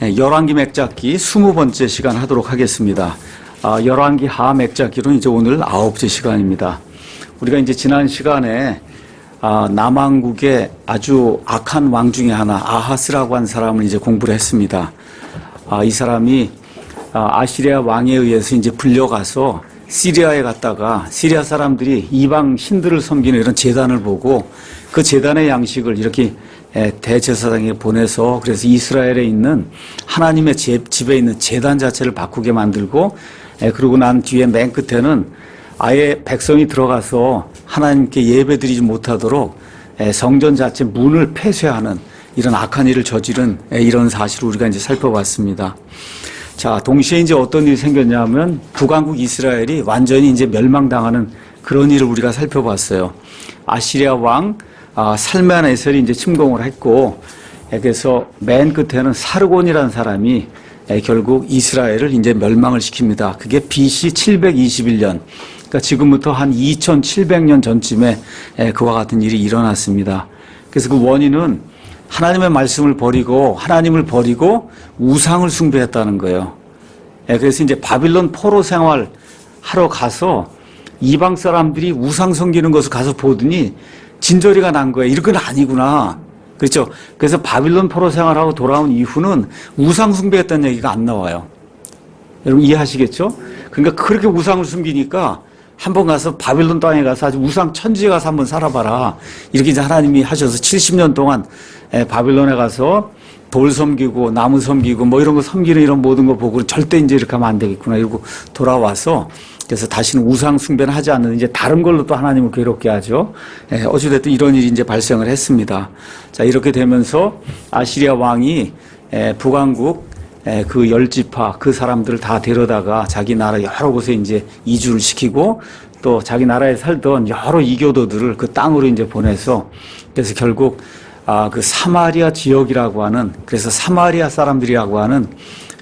열왕기 맥잡기 20번째 시간 하도록 하겠습니다. 열왕기 하 맥잡기로는 이제 오늘 9째 시간입니다. 우리가 이제 지난 시간에 남왕국의 아주 악한 왕 중에 하나 아하스라고 한 사람을 이제 공부를 했습니다. 이 사람이 아시리아 왕에 의해서 이제 불려가서 시리아에 갔다가 시리아 사람들이 이방 신들을 섬기는 이런 제단을 보고 그 제단의 양식을 이렇게 대제사장에 보내서 그래서 이스라엘에 있는 하나님의 집에 있는 제단 자체를 바꾸게 만들고 그러고 난 뒤에 맨 끝에는 아예 백성이 들어가서 하나님께 예배드리지 못하도록 성전 자체 문을 폐쇄하는 이런 악한 일을 저지른 이런 사실을 우리가 이제 살펴봤습니다. 자, 동시에 이제 어떤 일이 생겼냐면 북왕국 이스라엘이 완전히 이제 멸망당하는 그런 일을 우리가 살펴봤어요. 아시리아 왕 살메네셀이 이제 침공을 했고, 그래서 맨 끝에는 사르곤이라는 사람이 결국 이스라엘을 이제 멸망을 시킵니다. 그게 BC 721년, 그러니까 지금부터 한 2700년 전쯤에 그와 같은 일이 일어났습니다. 그래서 그 원인은 하나님의 말씀을 버리고 하나님을 버리고 우상을 숭배했다는 거예요. 그래서 이제 바빌론 포로 생활 하러 가서 이방 사람들이 우상 섬기는 것을 가서 보더니 진저리가 난 거예요. 이런 건 아니구나. 그렇죠? 그래서 바빌론 포로 생활하고 돌아온 이후는 우상 숭배했다는 얘기가 안 나와요. 여러분 이해하시겠죠? 그러니까 그렇게 우상을 숨기니까 한번 가서 바빌론 땅에 가서 아주 우상 천지에 가서 한번 살아봐라. 이렇게 이제 하나님이 하셔서 70년 동안 바빌론에 가서 돌 섬기고 나무 섬기고 뭐 이런 거 섬기는 이런 모든 거 보고 절대 이제 이렇게 하면 안 되겠구나 이러고 돌아와서 그래서 다시는 우상 숭배는 하지 않는 이제 다른 걸로 또 하나님을 괴롭게 하죠. 어찌됐든 이런 일이 이제 발생을 했습니다. 자, 이렇게 되면서 아시리아 왕이 북왕국 그 10지파 그 사람들을 다 데려다가 자기 나라 여러 곳에 이제 이주를 시키고 또 자기 나라에 살던 여러 이교도들을 그 땅으로 이제 보내서 그래서 결국 그 사마리아 지역이라고 하는 그래서 사마리아 사람들이라고 하는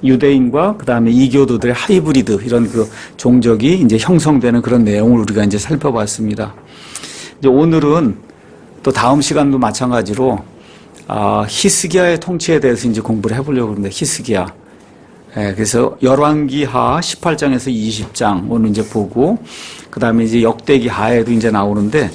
유대인과 그 다음에 이교도들의 하이브리드 이런 그 종족이 이제 형성되는 그런 내용을 우리가 이제 살펴봤습니다. 이제 오늘은 또 다음 시간도 마찬가지로 히스기야의 통치에 대해서 이제 공부를 해보려고 하는데 히스기야. 그래서 열왕기하 18장에서 20장 오늘 이제 보고 그 다음에 이제 역대기하에도 이제 나오는데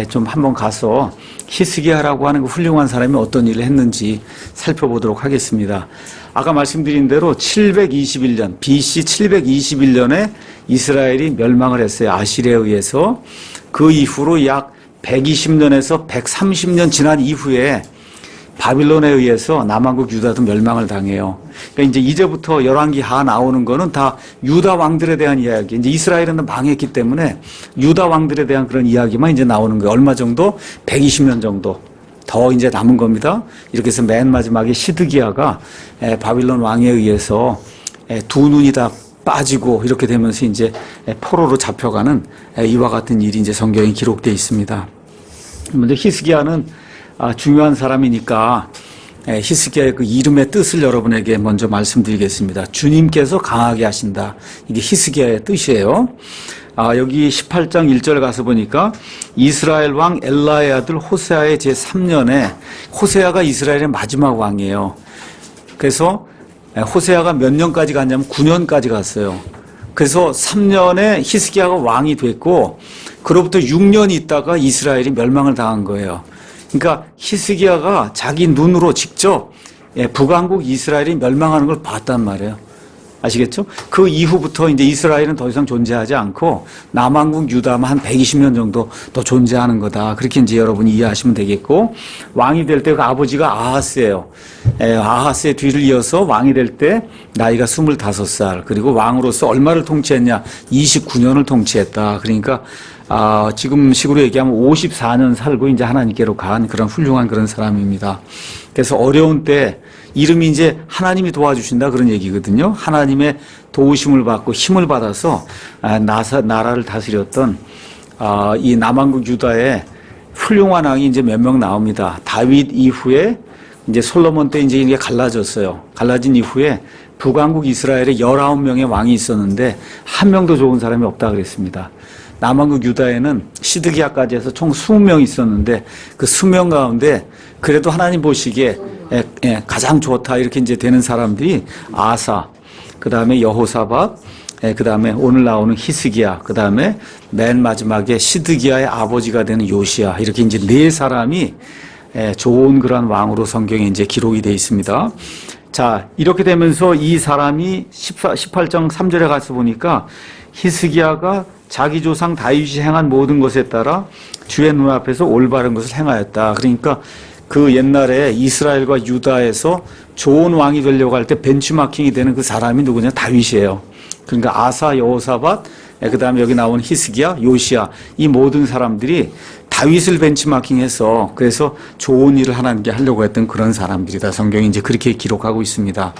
좀 한번 가서 히스기야라고 하는 그 훌륭한 사람이 어떤 일을 했는지 살펴보도록 하겠습니다. 아까 말씀드린 대로 721년, BC 721년에 이스라엘이 멸망을 했어요. 아시리아에 의해서. 그 이후로 약 120년에서 130년 지난 이후에 바빌론에 의해서 남왕국 유다도 멸망을 당해요. 그러니까 이제부터 열왕기 하 나오는 거는 다 유다 왕들에 대한 이야기. 이제 이스라엘은 망했기 때문에 유다 왕들에 대한 그런 이야기만 이제 나오는 거예요. 얼마 정도? 120년 정도. 더 이제 남은 겁니다. 이렇게 해서 맨 마지막에 시드기야가 바빌론 왕에 의해서 두 눈이 다 빠지고 이렇게 되면서 이제 포로로 잡혀가는 이와 같은 일이 이제 성경에 기록되어 있습니다. 먼저 히스기야는 중요한 사람이니까 히스기야의 그 이름의 뜻을 여러분에게 먼저 말씀드리겠습니다. 주님께서 강하게 하신다. 이게 히스기야의 뜻이에요. 여기 18장 1절 가서 보니까 이스라엘 왕 엘라의 아들 호세아의 제3년에 호세아가 이스라엘의 마지막 왕이에요. 그래서 호세아가 몇 년까지 갔냐면 9년까지 갔어요. 그래서 3년에 히스기야가 왕이 됐고 그로부터 6년 있다가 이스라엘이 멸망을 당한 거예요. 그러니까 히스기야가 자기 눈으로 직접 북왕국 이스라엘이 멸망하는 걸 봤단 말이에요. 아시겠죠? 그 이후부터 이제 이스라엘은 더 이상 존재하지 않고 남왕국 유다만 한 120년 정도 더 존재하는 거다. 그렇게 이제 여러분이 이해하시면 되겠고 왕이 될 때 그 아버지가 아하스예요. 아하스의 뒤를 이어서 왕이 될 때 나이가 25살 그리고 왕으로서 얼마를 통치했냐? 29년을 통치했다. 그러니까 지금 식으로 얘기하면 54년 살고 이제 하나님께로 간 그런 훌륭한 그런 사람입니다. 그래서 어려운 때 이름이 이제 하나님이 도와주신다 그런 얘기거든요. 하나님의 도우심을 받고 힘을 받아서 나라를 다스렸던 이 남왕국 유다의 훌륭한 왕이 이제 몇 명 나옵니다. 다윗 이후에 이제 솔로몬 때 이제 이게 갈라졌어요. 갈라진 이후에 북왕국 이스라엘에 19명의 왕이 있었는데 한 명도 좋은 사람이 없다 그랬습니다. 남왕국 유다에는 시드기야까지 해서 총 20명 있었는데 그 20명 가운데 그래도 하나님 보시기에 가장 좋다 이렇게 이제 되는 사람들이 아사, 그 다음에 여호사밧, 그 다음에 오늘 나오는 히스기야, 그 다음에 맨 마지막에 시드기야의 아버지가 되는 요시야, 이렇게 이제 네 사람이 좋은 그런 왕으로 성경에 이제 기록이 되어 있습니다. 자, 이렇게 되면서 이 사람이 18장 3절에 가서 보니까 히스기야가 자기 조상 다윗이 행한 모든 것에 따라 주의 눈앞에서 올바른 것을 행하였다. 그러니까 그 옛날에 이스라엘과 유다에서 좋은 왕이 되려고 할 때 벤치마킹이 되는 그 사람이 누구냐? 다윗이에요. 그러니까 아사, 여호사밧, 그 다음에 여기 나온 히스기야, 요시야, 이 모든 사람들이 다윗을 벤치마킹해서 그래서 좋은 일을 하나님께 하려고 했던 그런 사람들이다. 성경이 이제 그렇게 기록하고 있습니다.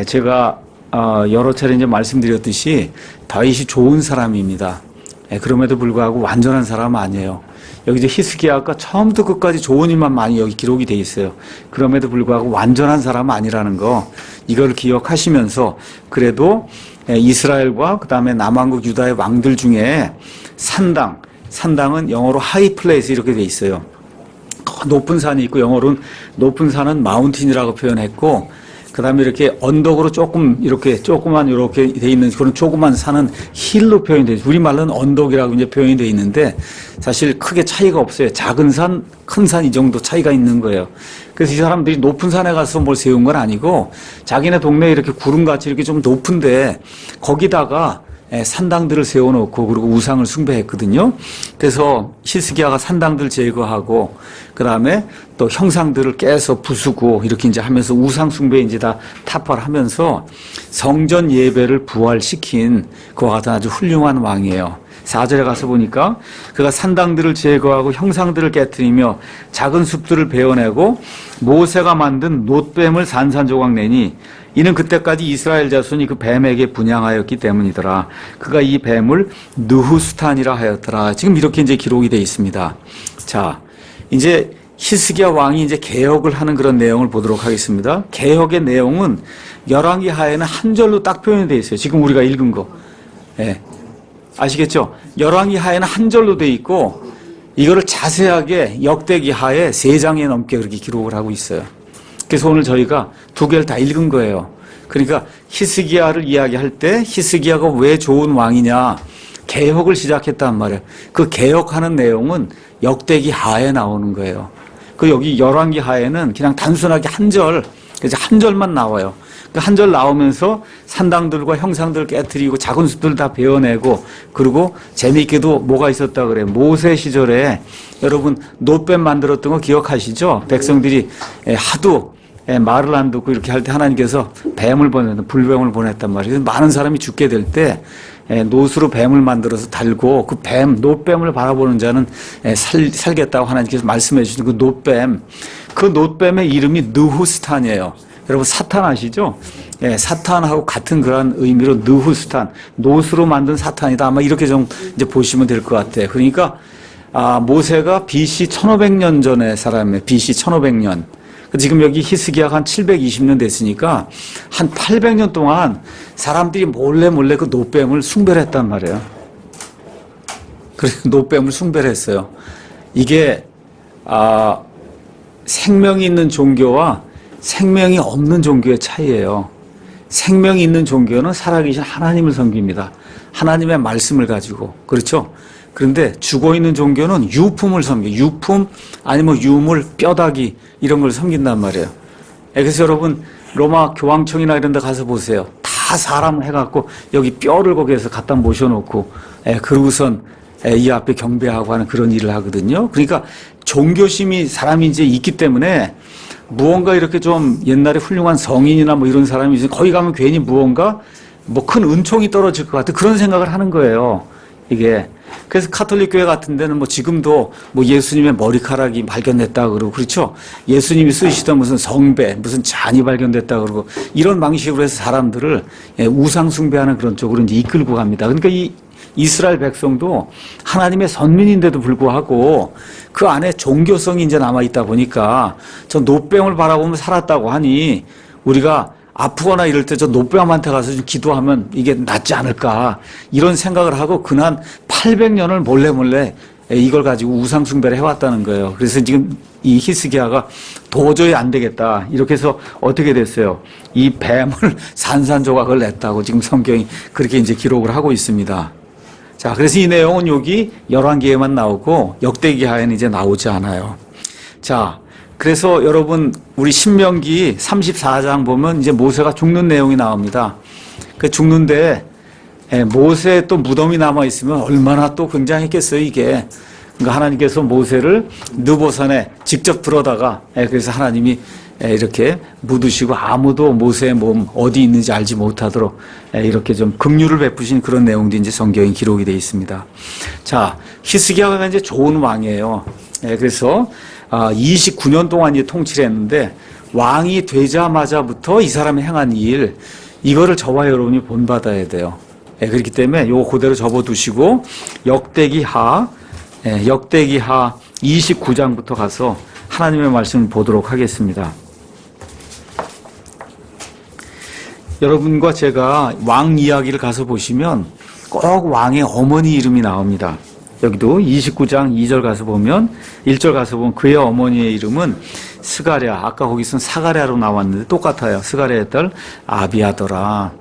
제가 여러 차례 이제 말씀드렸듯이 다윗이 좋은 사람입니다. 그럼에도 불구하고 완전한 사람은 아니에요. 여기 이제 히스기야가 처음부터 끝까지 좋은 일만 많이 여기 기록이 돼 있어요. 그럼에도 불구하고 완전한 사람은 아니라는 거, 이걸 기억하시면서 그래도 이스라엘과 그 다음에 남왕국 유다의 왕들 중에 산당은 영어로 하이 플레이스 이렇게 돼 있어요. 높은 산이 있고 영어로는 높은 산은 마운틴이라고 표현했고, 그 다음에 이렇게 언덕으로 조금 이렇게 조그만 이렇게 돼 있는 그런 조그만 산은 힐로 표현돼 있어요. 우리말로는 언덕이라고 이제 표현이 돼 있는데 사실 크게 차이가 없어요. 작은 산, 큰 산 이 정도 차이가 있는 거예요. 그래서 이 사람들이 높은 산에 가서 뭘 세운 건 아니고 자기네 동네에 이렇게 구름같이 이렇게 좀 높은데 거기다가 산당들을 세워놓고 그리고 우상을 숭배했거든요. 그래서 히스기야가 산당들 제거하고 그 다음에 또 형상들을 깨서 부수고 이렇게 이제 하면서 우상 숭배 이제 다 타파를 하면서 성전 예배를 부활시킨 그와 같은 아주 훌륭한 왕이에요. 4절에 가서 보니까 그가 산당들을 제거하고 형상들을 깨뜨리며 작은 숲들을 베어내고 모세가 만든 놋뱀을 산산조각 내니 이는 그때까지 이스라엘 자손이 그 뱀에게 분향하였기 때문이더라. 그가 이 뱀을 느후스탄이라 하였더라. 지금 이렇게 이제 기록이 되어 있습니다. 자, 이제 히스기야 왕이 이제 개혁을 하는 그런 내용을 보도록 하겠습니다. 개혁의 내용은 열왕기 하에는 한 절로 딱 표현이 되어 있어요. 지금 우리가 읽은 거. 아시겠죠? 열왕기 하에는 한 절로 되어 있고 이거를 자세하게 역대기 하에 3장에 넘게 그렇게 기록을 하고 있어요. 그래서 오늘 저희가 2개를 다 읽은 거예요. 그러니까 히스기야를 이야기할 때 히스기야가 왜 좋은 왕이냐, 개혁을 시작했단 말이에요. 그 개혁하는 내용은 역대기 하에 나오는 거예요. 그 여기 열왕기 하에는 그냥 단순하게 한 절, 그래서 한 절만 나와요. 그 한 절 나오면서 산당들과 형상들을 깨뜨리고 작은 숲들을 다 베어내고, 그리고 재미있게도 뭐가 있었다 그래요. 모세 시절에 여러분 놋뱀 만들었던 거 기억하시죠? 백성들이 하도 말을 안 듣고 이렇게 할 때 하나님께서 불뱀을 보냈단 말이에요. 많은 사람이 죽게 될 때 놋으로 뱀을 만들어서 달고 그 놋뱀을 바라보는 자는 살겠다고 하나님께서 말씀해 주신 그 놋뱀, 그 놋뱀의 이름이 느후스탄이에요. 여러분 사탄 아시죠? 사탄하고 같은 그런 의미로 느후스탄, 놋으로 만든 사탄이다. 아마 이렇게 좀 이제 보시면 될 것 같아요. 그러니까 모세가 BC 1500년 전의 사람이에요. BC 1500년. 지금 여기 히스기야가 한 720년 됐으니까 한 800년 동안 사람들이 몰래 그 놋뱀을 숭배를 했단 말이에요. 그래서 놋뱀을 숭배를 했어요. 이게 생명이 있는 종교와 생명이 없는 종교의 차이예요. 생명이 있는 종교는 살아계신 하나님을 섬깁니다. 하나님의 말씀을 가지고. 그렇죠? 그런데 죽어있는 종교는 유품을 섬겨요. 유품 아니면 유물, 뼈다귀 이런 걸 섬긴단 말이에요. 그래서 여러분 로마 교황청이나 이런 데 가서 보세요. 다 사람을 해갖고 여기 뼈를 거기에서 갖다 모셔놓고 그러고선 이 앞에 경배하고 하는 그런 일을 하거든요. 그러니까 종교심이 사람이 이제 있기 때문에 무언가 이렇게 좀 옛날에 훌륭한 성인이나 뭐 이런 사람이 있으면 거기 가면 괜히 무언가 뭐 큰 은총이 떨어질 것 같은 그런 생각을 하는 거예요. 이게. 그래서 카톨릭 교회 같은 데는 뭐 지금도 뭐 예수님의 머리카락이 발견됐다 그러고 그렇죠. 예수님이 쓰시던 무슨 성배, 무슨 잔이 발견됐다 그러고 이런 방식으로 해서 사람들을 우상 숭배하는 그런 쪽으로 이제 이끌고 갑니다. 그러니까 이 이스라엘 백성도 하나님의 선민인데도 불구하고 그 안에 종교성이 이제 남아있다 보니까 저 놋뱀을 바라보며 살았다고 하니 우리가 아프거나 이럴 때 저 놋뱀한테 가서 좀 기도하면 이게 낫지 않을까 이런 생각을 하고 근한 800년을 몰래 이걸 가지고 우상 숭배를 해왔다는 거예요. 그래서 지금 이 히스기야가 도저히 안 되겠다. 이렇게 해서 어떻게 됐어요? 이 뱀을 산산조각을 냈다고 지금 성경이 그렇게 이제 기록을 하고 있습니다. 자, 그래서 이 내용은 여기 열왕기에만 나오고 역대기하에는 이제 나오지 않아요. 자, 그래서 여러분 우리 신명기 34장 보면 이제 모세가 죽는 내용이 나옵니다. 그 죽는데 모세의 또 무덤이 남아 있으면 얼마나 또 굉장했겠어요, 이게. 그러니까 하나님께서 모세를 느보산에 직접 들어다가 그래서 하나님이 이렇게 묻으시고 아무도 모세의 몸 어디 있는지 알지 못하도록 이렇게 좀 긍휼을 베푸신 그런 내용도 이제 성경에 기록이 되어 있습니다. 자, 히스기야가 이제 좋은 왕이에요. 그래서 29년 동안 이제 통치를 했는데 왕이 되자마자부터 이 사람이 행한 일, 이거를 저와 여러분이 본받아야 돼요. 그렇기 때문에 요거 그대로 접어두시고 역대기하 29장부터 가서 하나님의 말씀을 보도록 하겠습니다. 여러분과 제가 왕 이야기를 가서 보시면 꼭 왕의 어머니 이름이 나옵니다. 여기도 29장 2절 가서 보면 1절 가서 보면 그의 어머니의 이름은 스가랴, 아까 거기서는 사가랴로 나왔는데 똑같아요. 스가랴의 딸 아비아더라.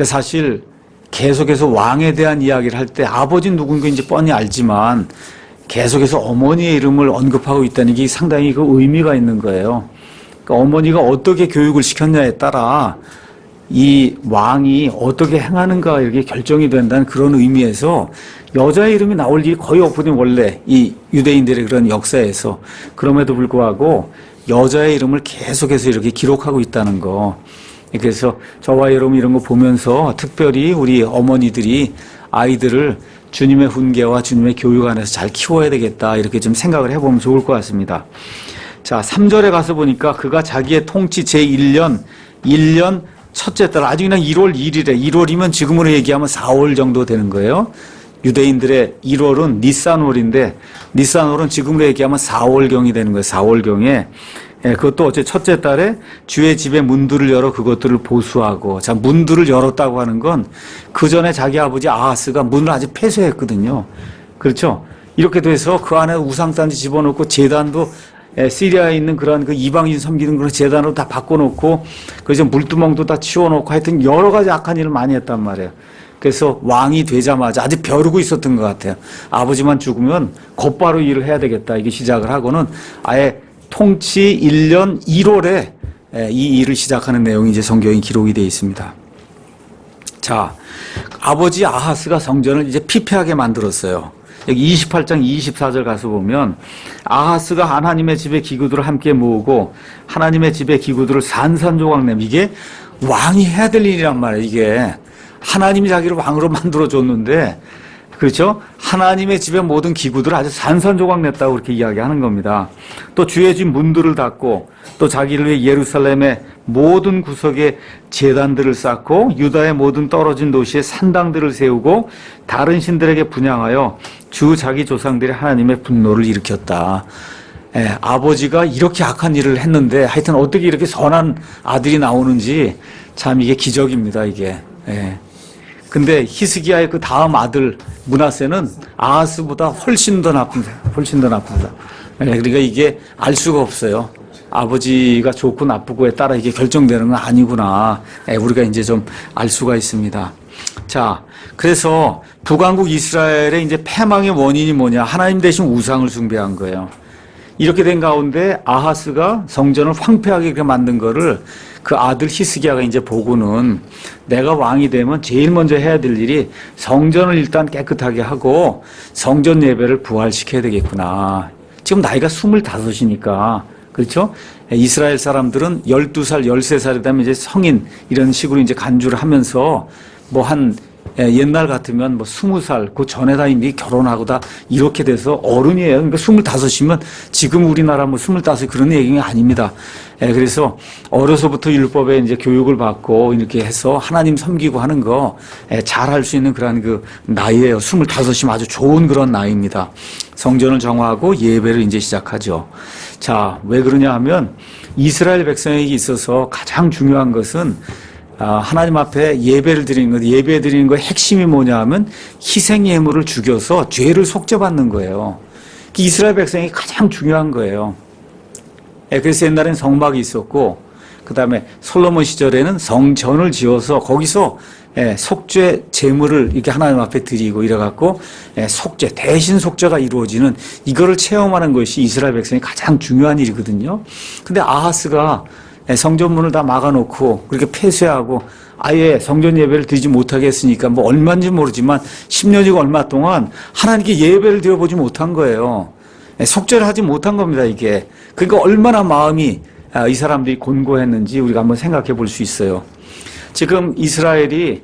사실 계속해서 왕에 대한 이야기를 할 때 아버지 누군가인지 뻔히 알지만 계속해서 어머니의 이름을 언급하고 있다는 게 상당히 그 의미가 있는 거예요. 그러니까 어머니가 어떻게 교육을 시켰냐에 따라 이 왕이 어떻게 행하는가 이렇게 결정이 된다는 그런 의미에서 여자의 이름이 나올 일이 거의 없거든요. 원래 이 유대인들의 그런 역사에서. 그럼에도 불구하고 여자의 이름을 계속해서 이렇게 기록하고 있다는 거. 그래서 저와 여러분 이런 거 보면서 특별히 우리 어머니들이 아이들을 주님의 훈계와 주님의 교육 안에서 잘 키워야 되겠다 이렇게 좀 생각을 해보면 좋을 것 같습니다. 자, 3절에 가서 보니까 그가 자기의 통치 제1년 1년 첫째 달, 아주 그냥 1월 1일에 1월이면 지금으로 얘기하면 4월 정도 되는 거예요. 유대인들의 1월은 니산월인데 니산월은 지금으로 얘기하면 4월경이 되는 거예요. 4월경에 그것도 어째 첫째 달에 주의 집에 문들을 열어 그것들을 보수하고. 자, 문들을 열었다고 하는 건 그 전에 자기 아버지 아하스가 문을 아직 폐쇄했거든요. 그렇죠? 이렇게 돼서 그 안에 우상단지 집어넣고 제단도 시리아에 있는 그런 그 이방인 섬기는 그런 제단으로 다 바꿔놓고 그래서 물두멍도 다 치워놓고 하여튼 여러 가지 악한 일을 많이 했단 말이에요. 그래서 왕이 되자마자 아주 벼르고 있었던 것 같아요. 아버지만 죽으면 곧바로 일을 해야 되겠다. 이게 시작을 하고는 아예 통치 1년 1월에 이 일을 시작하는 내용이 이제 성경에 기록이 되어 있습니다. 자, 아버지 아하스가 성전을 이제 피폐하게 만들었어요. 여기 28장 24절 가서 보면 아하스가 하나님의 집의 기구들을 함께 모으고 하나님의 집의 기구들을 산산조각 내면 이게 왕이 해야 될 일이란 말이에요. 이게 하나님이 자기를 왕으로 만들어줬는데 그렇죠? 하나님의 집의 모든 기구들을 아주 산산조각 냈다고 그렇게 이야기하는 겁니다. 또 주의 집 문들을 닫고 또 자기를 위해 예루살렘의 모든 구석에 제단들을 쌓고 유다의 모든 떨어진 도시에 산당들을 세우고 다른 신들에게 분향하여 주 자기 조상들이 하나님의 분노를 일으켰다. 아버지가 이렇게 악한 일을 했는데 하여튼 어떻게 이렇게 선한 아들이 나오는지 참 이게 기적입니다. 이게. 근데 히스기야의 그 다음 아들 므낫세는 아하스보다 훨씬 더 나쁩니다. 훨씬 더 나쁩니다. 그러니까 이게 알 수가 없어요. 아버지가 좋고 나쁘고에 따라 이게 결정되는 건 아니구나. 우리가 이제 좀 알 수가 있습니다. 자, 그래서 북왕국 이스라엘의 이제 패망의 원인이 뭐냐? 하나님 대신 우상을 숭배한 거예요. 이렇게 된 가운데 아하스가 성전을 황폐하게 그렇게 만든 거를 그 아들 히스기야가 이제 보고는 내가 왕이 되면 제일 먼저 해야 될 일이 성전을 일단 깨끗하게 하고 성전 예배를 부활시켜야 되겠구나. 지금 나이가 25이니까 그렇죠? 이스라엘 사람들은 12살, 13살이 되면 이제 성인 이런 식으로 이제 간주를 하면서 뭐 한 옛날 같으면 뭐 20살, 그 전에 다 이미 결혼하고 다 이렇게 돼서 어른이에요. 그러니까 25이면 지금 우리나라 뭐 25 그런 얘기가 아닙니다. 그래서 어려서부터 율법에 이제 교육을 받고 이렇게 해서 하나님 섬기고 하는 거 잘할 수 있는 그런 그 나이예요. 25이면 아주 좋은 그런 나이입니다. 성전을 정화하고 예배를 이제 시작하죠. 자, 왜 그러냐 하면 이스라엘 백성에게 있어서 가장 중요한 것은 하나님 앞에 예배를 드리는 것, 예배 드리는 거의 핵심이 뭐냐 하면 희생 예물을 죽여서 죄를 속죄받는 거예요. 이스라엘 백성이 가장 중요한 거예요. 그래서 옛날엔 성막이 있었고, 그 다음에 솔로몬 시절에는 성전을 지어서 거기서 속죄 제물을 이렇게 하나님 앞에 드리고 이래갖고 속죄, 대신 속죄가 이루어지는 이거를 체험하는 것이 이스라엘 백성이 가장 중요한 일이거든요. 근데 아하스가 성전문을 다 막아놓고 그렇게 폐쇄하고 아예 성전 예배를 드리지 못하게 했으니까 뭐 얼마인지 모르지만 10년이고 얼마 동안 하나님께 예배를 드려보지 못한 거예요. 속죄를 하지 못한 겁니다, 이게. 그러니까 얼마나 마음이 이 사람들이 곤고했는지 우리가 한번 생각해 볼 수 있어요. 지금 이스라엘이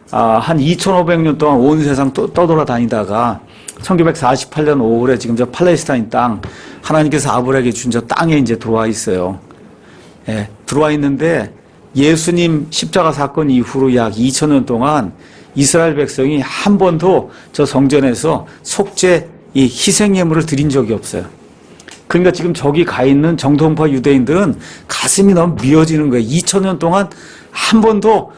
한 2500년 동안 온 세상 떠돌아다니다가 1948년 5월에 지금 저 팔레스타인 땅, 하나님께서 아브라함에게 준 저 땅에 이제 들어와 있어요. 들어와 있는데 예수님 십자가 사건 이후로 약 2000년 동안 이스라엘 백성이 한 번도 저 성전에서 속죄 이 희생 예물을 드린 적이 없어요. 그러니까 지금 저기 가 있는 정통파 유대인들은 가슴이 너무 미어지는 거예요. 2000년 동안 한 번도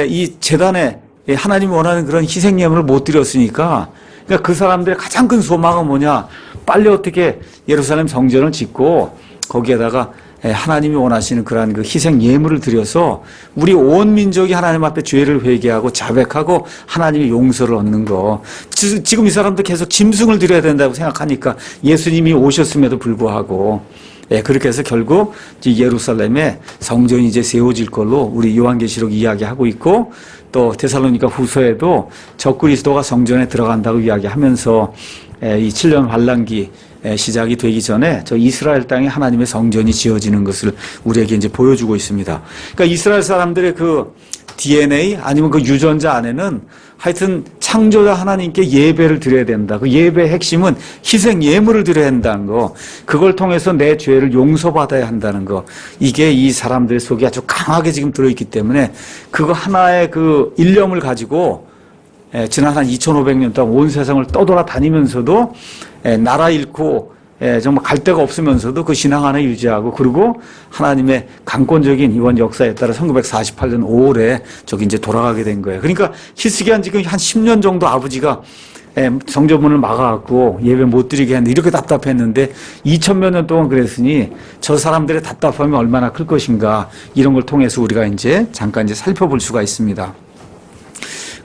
이 제단에 하나님이 원하는 그런 희생 예물을 못 드렸으니까, 그러니까 그 사람들의 가장 큰 소망은 뭐냐? 빨리 어떻게 예루살렘 성전을 짓고 거기에다가 하나님이 원하시는 그러한 그 희생 예물을 드려서 우리 온 민족이 하나님 앞에 죄를 회개하고 자백하고 하나님의 용서를 얻는 거. 지금 이 사람도 계속 짐승을 드려야 된다고 생각하니까 예수님이 오셨음에도 불구하고 그렇게 해서 결국 예루살렘에 성전이 이제 세워질 걸로 우리 요한계시록 이야기하고 있고, 또 데살로니가 후서에도 적그리스도가 성전에 들어간다고 이야기하면서 이 7년 환란기 시작이 되기 전에 저 이스라엘 땅에 하나님의 성전이 지어지는 것을 우리에게 이제 보여주고 있습니다. 그러니까 이스라엘 사람들의 그 DNA 아니면 그 유전자 안에는 하여튼 창조자 하나님께 예배를 드려야 된다. 그 예배의 핵심은 희생 예물을 드려야 한다는 거. 그걸 통해서 내 죄를 용서받아야 한다는 거. 이게 이 사람들 속에 아주 강하게 지금 들어있기 때문에 그거 하나의 그 일념을 가지고 지난 한 2500년 동안 온 세상을 떠돌아다니면서도 나라 잃고 정말 갈 데가 없으면서도 그 신앙 하나 유지하고, 그리고 하나님의 강권적인 이번 역사에 따라 1948년 5월에 저기 이제 돌아가게 된 거예요. 그러니까 히스기야는 지금 한 10년 정도 아버지가 성전문을 막아갖고 예배 못 드리게 했는데 이렇게 답답했는데 2000몇 년 동안 그랬으니 저 사람들의 답답함이 얼마나 클 것인가, 이런 걸 통해서 우리가 이제 잠깐 이제 살펴볼 수가 있습니다.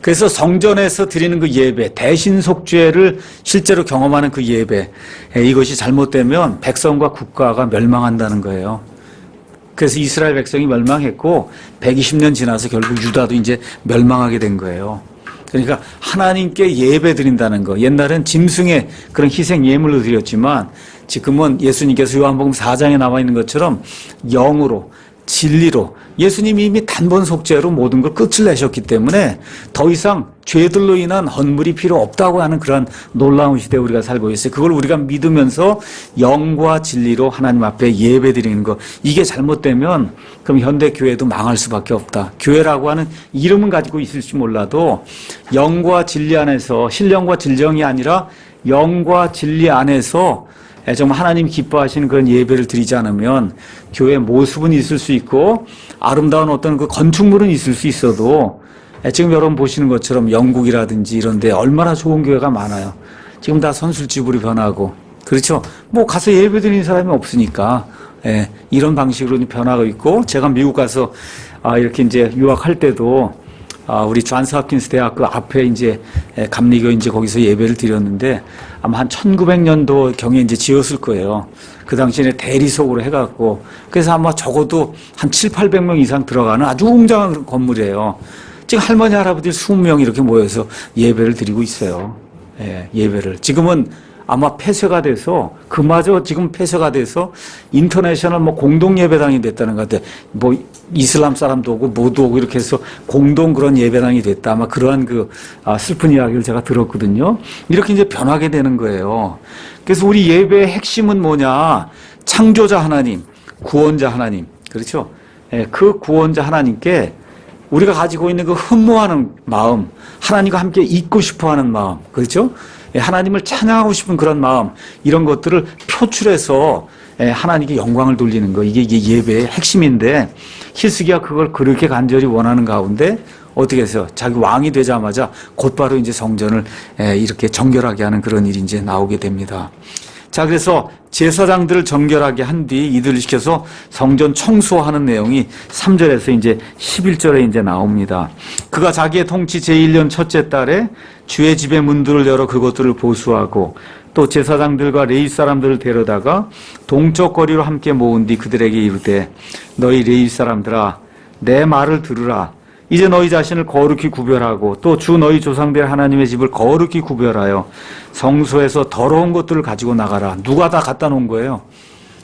그래서 성전에서 드리는 그 예배, 대신 속죄를 실제로 경험하는 그 예배, 이것이 잘못되면 백성과 국가가 멸망한다는 거예요. 그래서 이스라엘 백성이 멸망했고 120년 지나서 결국 유다도 이제 멸망하게 된 거예요. 그러니까 하나님께 예배 드린다는 거, 옛날엔 짐승의 그런 희생 예물로 드렸지만 지금은 예수님께서 요한복음 4장에 나와 있는 것처럼 영으로, 진리로, 예수님이 이미 단번 속죄로 모든 걸 끝을 내셨기 때문에 더 이상 죄들로 인한 헌물이 필요 없다고 하는 그런 놀라운 시대에 우리가 살고 있어요. 그걸 우리가 믿으면서 영과 진리로 하나님 앞에 예배 드리는 거, 이게 잘못되면 그럼 현대 교회도 망할 수밖에 없다. 교회라고 하는 이름은 가지고 있을지 몰라도 영과 진리 안에서, 신령과 진정이 아니라 영과 진리 안에서 정말 하나님 기뻐하시는 그런 예배를 드리지 않으면 교회 모습은 있을 수 있고 아름다운 어떤 그 건축물은 있을 수 있어도 지금 여러분 보시는 것처럼 영국이라든지 이런 데 얼마나 좋은 교회가 많아요. 지금 다 선술집으로 변하고, 그렇죠? 뭐 가서 예배 드리는 사람이 없으니까 이런 방식으로 변하고 있고, 제가 미국 가서 이렇게 이제 유학할 때도 우리 존스 홉킨스 대학교 앞에 이제 감리교 이제 거기서 예배를 드렸는데 아마 한 1900년도 경에 이제 지었을 거예요. 그 당시에 대리석으로 해갖고, 그래서 아마 적어도 한 700~800명 이상 들어가는 아주 웅장한 건물이에요. 지금 할머니, 할아버지 20명 이렇게 모여서 예배를 드리고 있어요. 예배를. 지금은 아마 폐쇄가 돼서, 그마저 지금 폐쇄가 돼서 인터내셔널 뭐 공동 예배당이 됐다는 것 같아요. 뭐 이슬람 사람도 오고 모두 오고 이렇게 해서 공동 그런 예배당이 됐다. 아마 그러한 그 슬픈 이야기를 제가 들었거든요. 이렇게 이제 변하게 되는 거예요. 그래서 우리 예배의 핵심은 뭐냐? 창조자 하나님, 구원자 하나님. 그렇죠? 그 구원자 하나님께 우리가 가지고 있는 그 흠모하는 마음, 하나님과 함께 있고 싶어 하는 마음. 그렇죠? 하나님을 찬양하고 싶은 그런 마음, 이런 것들을 표출해서 하나님께 영광을 돌리는 거, 이게 예배의 핵심인데 히스기야 그걸 그렇게 간절히 원하는 가운데 어떻게 해서 자기 왕이 되자마자 곧바로 이제 성전을 이렇게 정결하게 하는 그런 일이 이제 나오게 됩니다. 자, 그래서 제사장들을 정결하게 한 뒤 이들을 시켜서 성전 청소하는 내용이 3절에서 이제 11절에 이제 나옵니다. 그가 자기의 통치 제1년 첫째 달에 주의 집의 문들을 열어 그것들을 보수하고 또 제사장들과 레위 사람들을 데려다가 동쪽 거리로 함께 모은 뒤 그들에게 이르되 너희 레위 사람들아 내 말을 들으라. 이제 너희 자신을 거룩히 구별하고 또 주 너희 조상들 하나님의 집을 거룩히 구별하여 성소에서 더러운 것들을 가지고 나가라. 누가 다 갖다 놓은 거예요?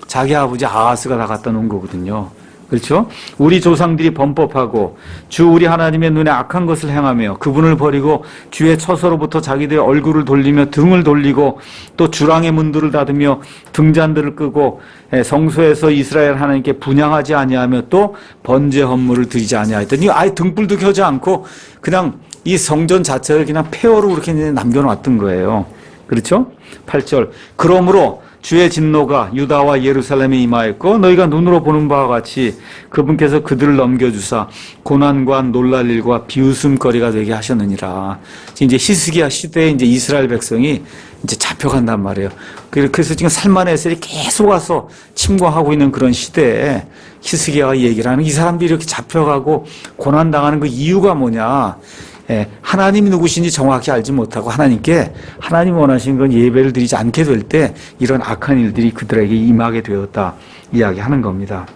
자기 아버지 아하스가 다 갖다 놓은 거거든요. 그렇죠? 우리 조상들이 범법하고 주 우리 하나님의 눈에 악한 것을 행하며 그분을 버리고 주의 처소로부터 자기들의 얼굴을 돌리며 등을 돌리고 또 주랑의 문들을 닫으며 등잔들을 끄고 성소에서 이스라엘 하나님께 분향하지 아니하며 또 번제 헌물을 드리지 아니하였더니 아예 등불도 켜지 않고 그냥 이 성전 자체를 그냥 폐허로 그렇게 남겨놨던 거예요. 그렇죠? 8절 그러므로 주의 진노가 유다와 예루살렘에 임하였고 너희가 눈으로 보는 바와 같이 그분께서 그들을 넘겨주사 고난과 놀랄 일과 비웃음거리가 되게 하셨느니라. 이제 히스기야 시대에 이제 이스라엘 백성이 이제 잡혀간단 말이에요. 그래서 지금 살만에셀이 계속 와서 침공하고 있는 그런 시대에 히스기야가 얘기를 하는 이 사람들이 이렇게 잡혀가고 고난당하는 그 이유가 뭐냐. 하나님이 누구신지 정확히 알지 못하고 하나님께 하나님 원하시는 건 예배를 드리지 않게 될 때 이런 악한 일들이 그들에게 임하게 되었다 이야기하는 겁니다.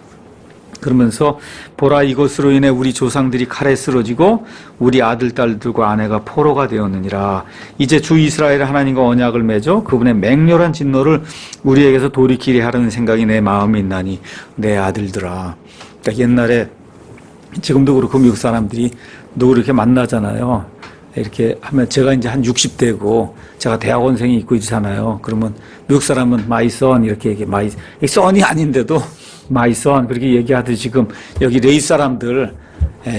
그러면서 보라 이것으로 인해 우리 조상들이 칼에 쓰러지고 우리 아들 딸들과 아내가 포로가 되었느니라. 이제 주 이스라엘 하나님과 언약을 맺어 그분의 맹렬한 진노를 우리에게서 돌이키게 하려는 생각이 내 마음에 있나니 내 아들들아. 그러니까 옛날에 지금도 그렇고 미국 사람들이 누구 이렇게 만나잖아요. 이렇게 하면 제가 이제 한 60대고 제가 대학원생이 있고 있잖아요. 그러면 미국 사람은 my son 이렇게 얘기해. my son이 아닌데도 my son 그렇게 얘기하듯이 지금 여기 레위 사람들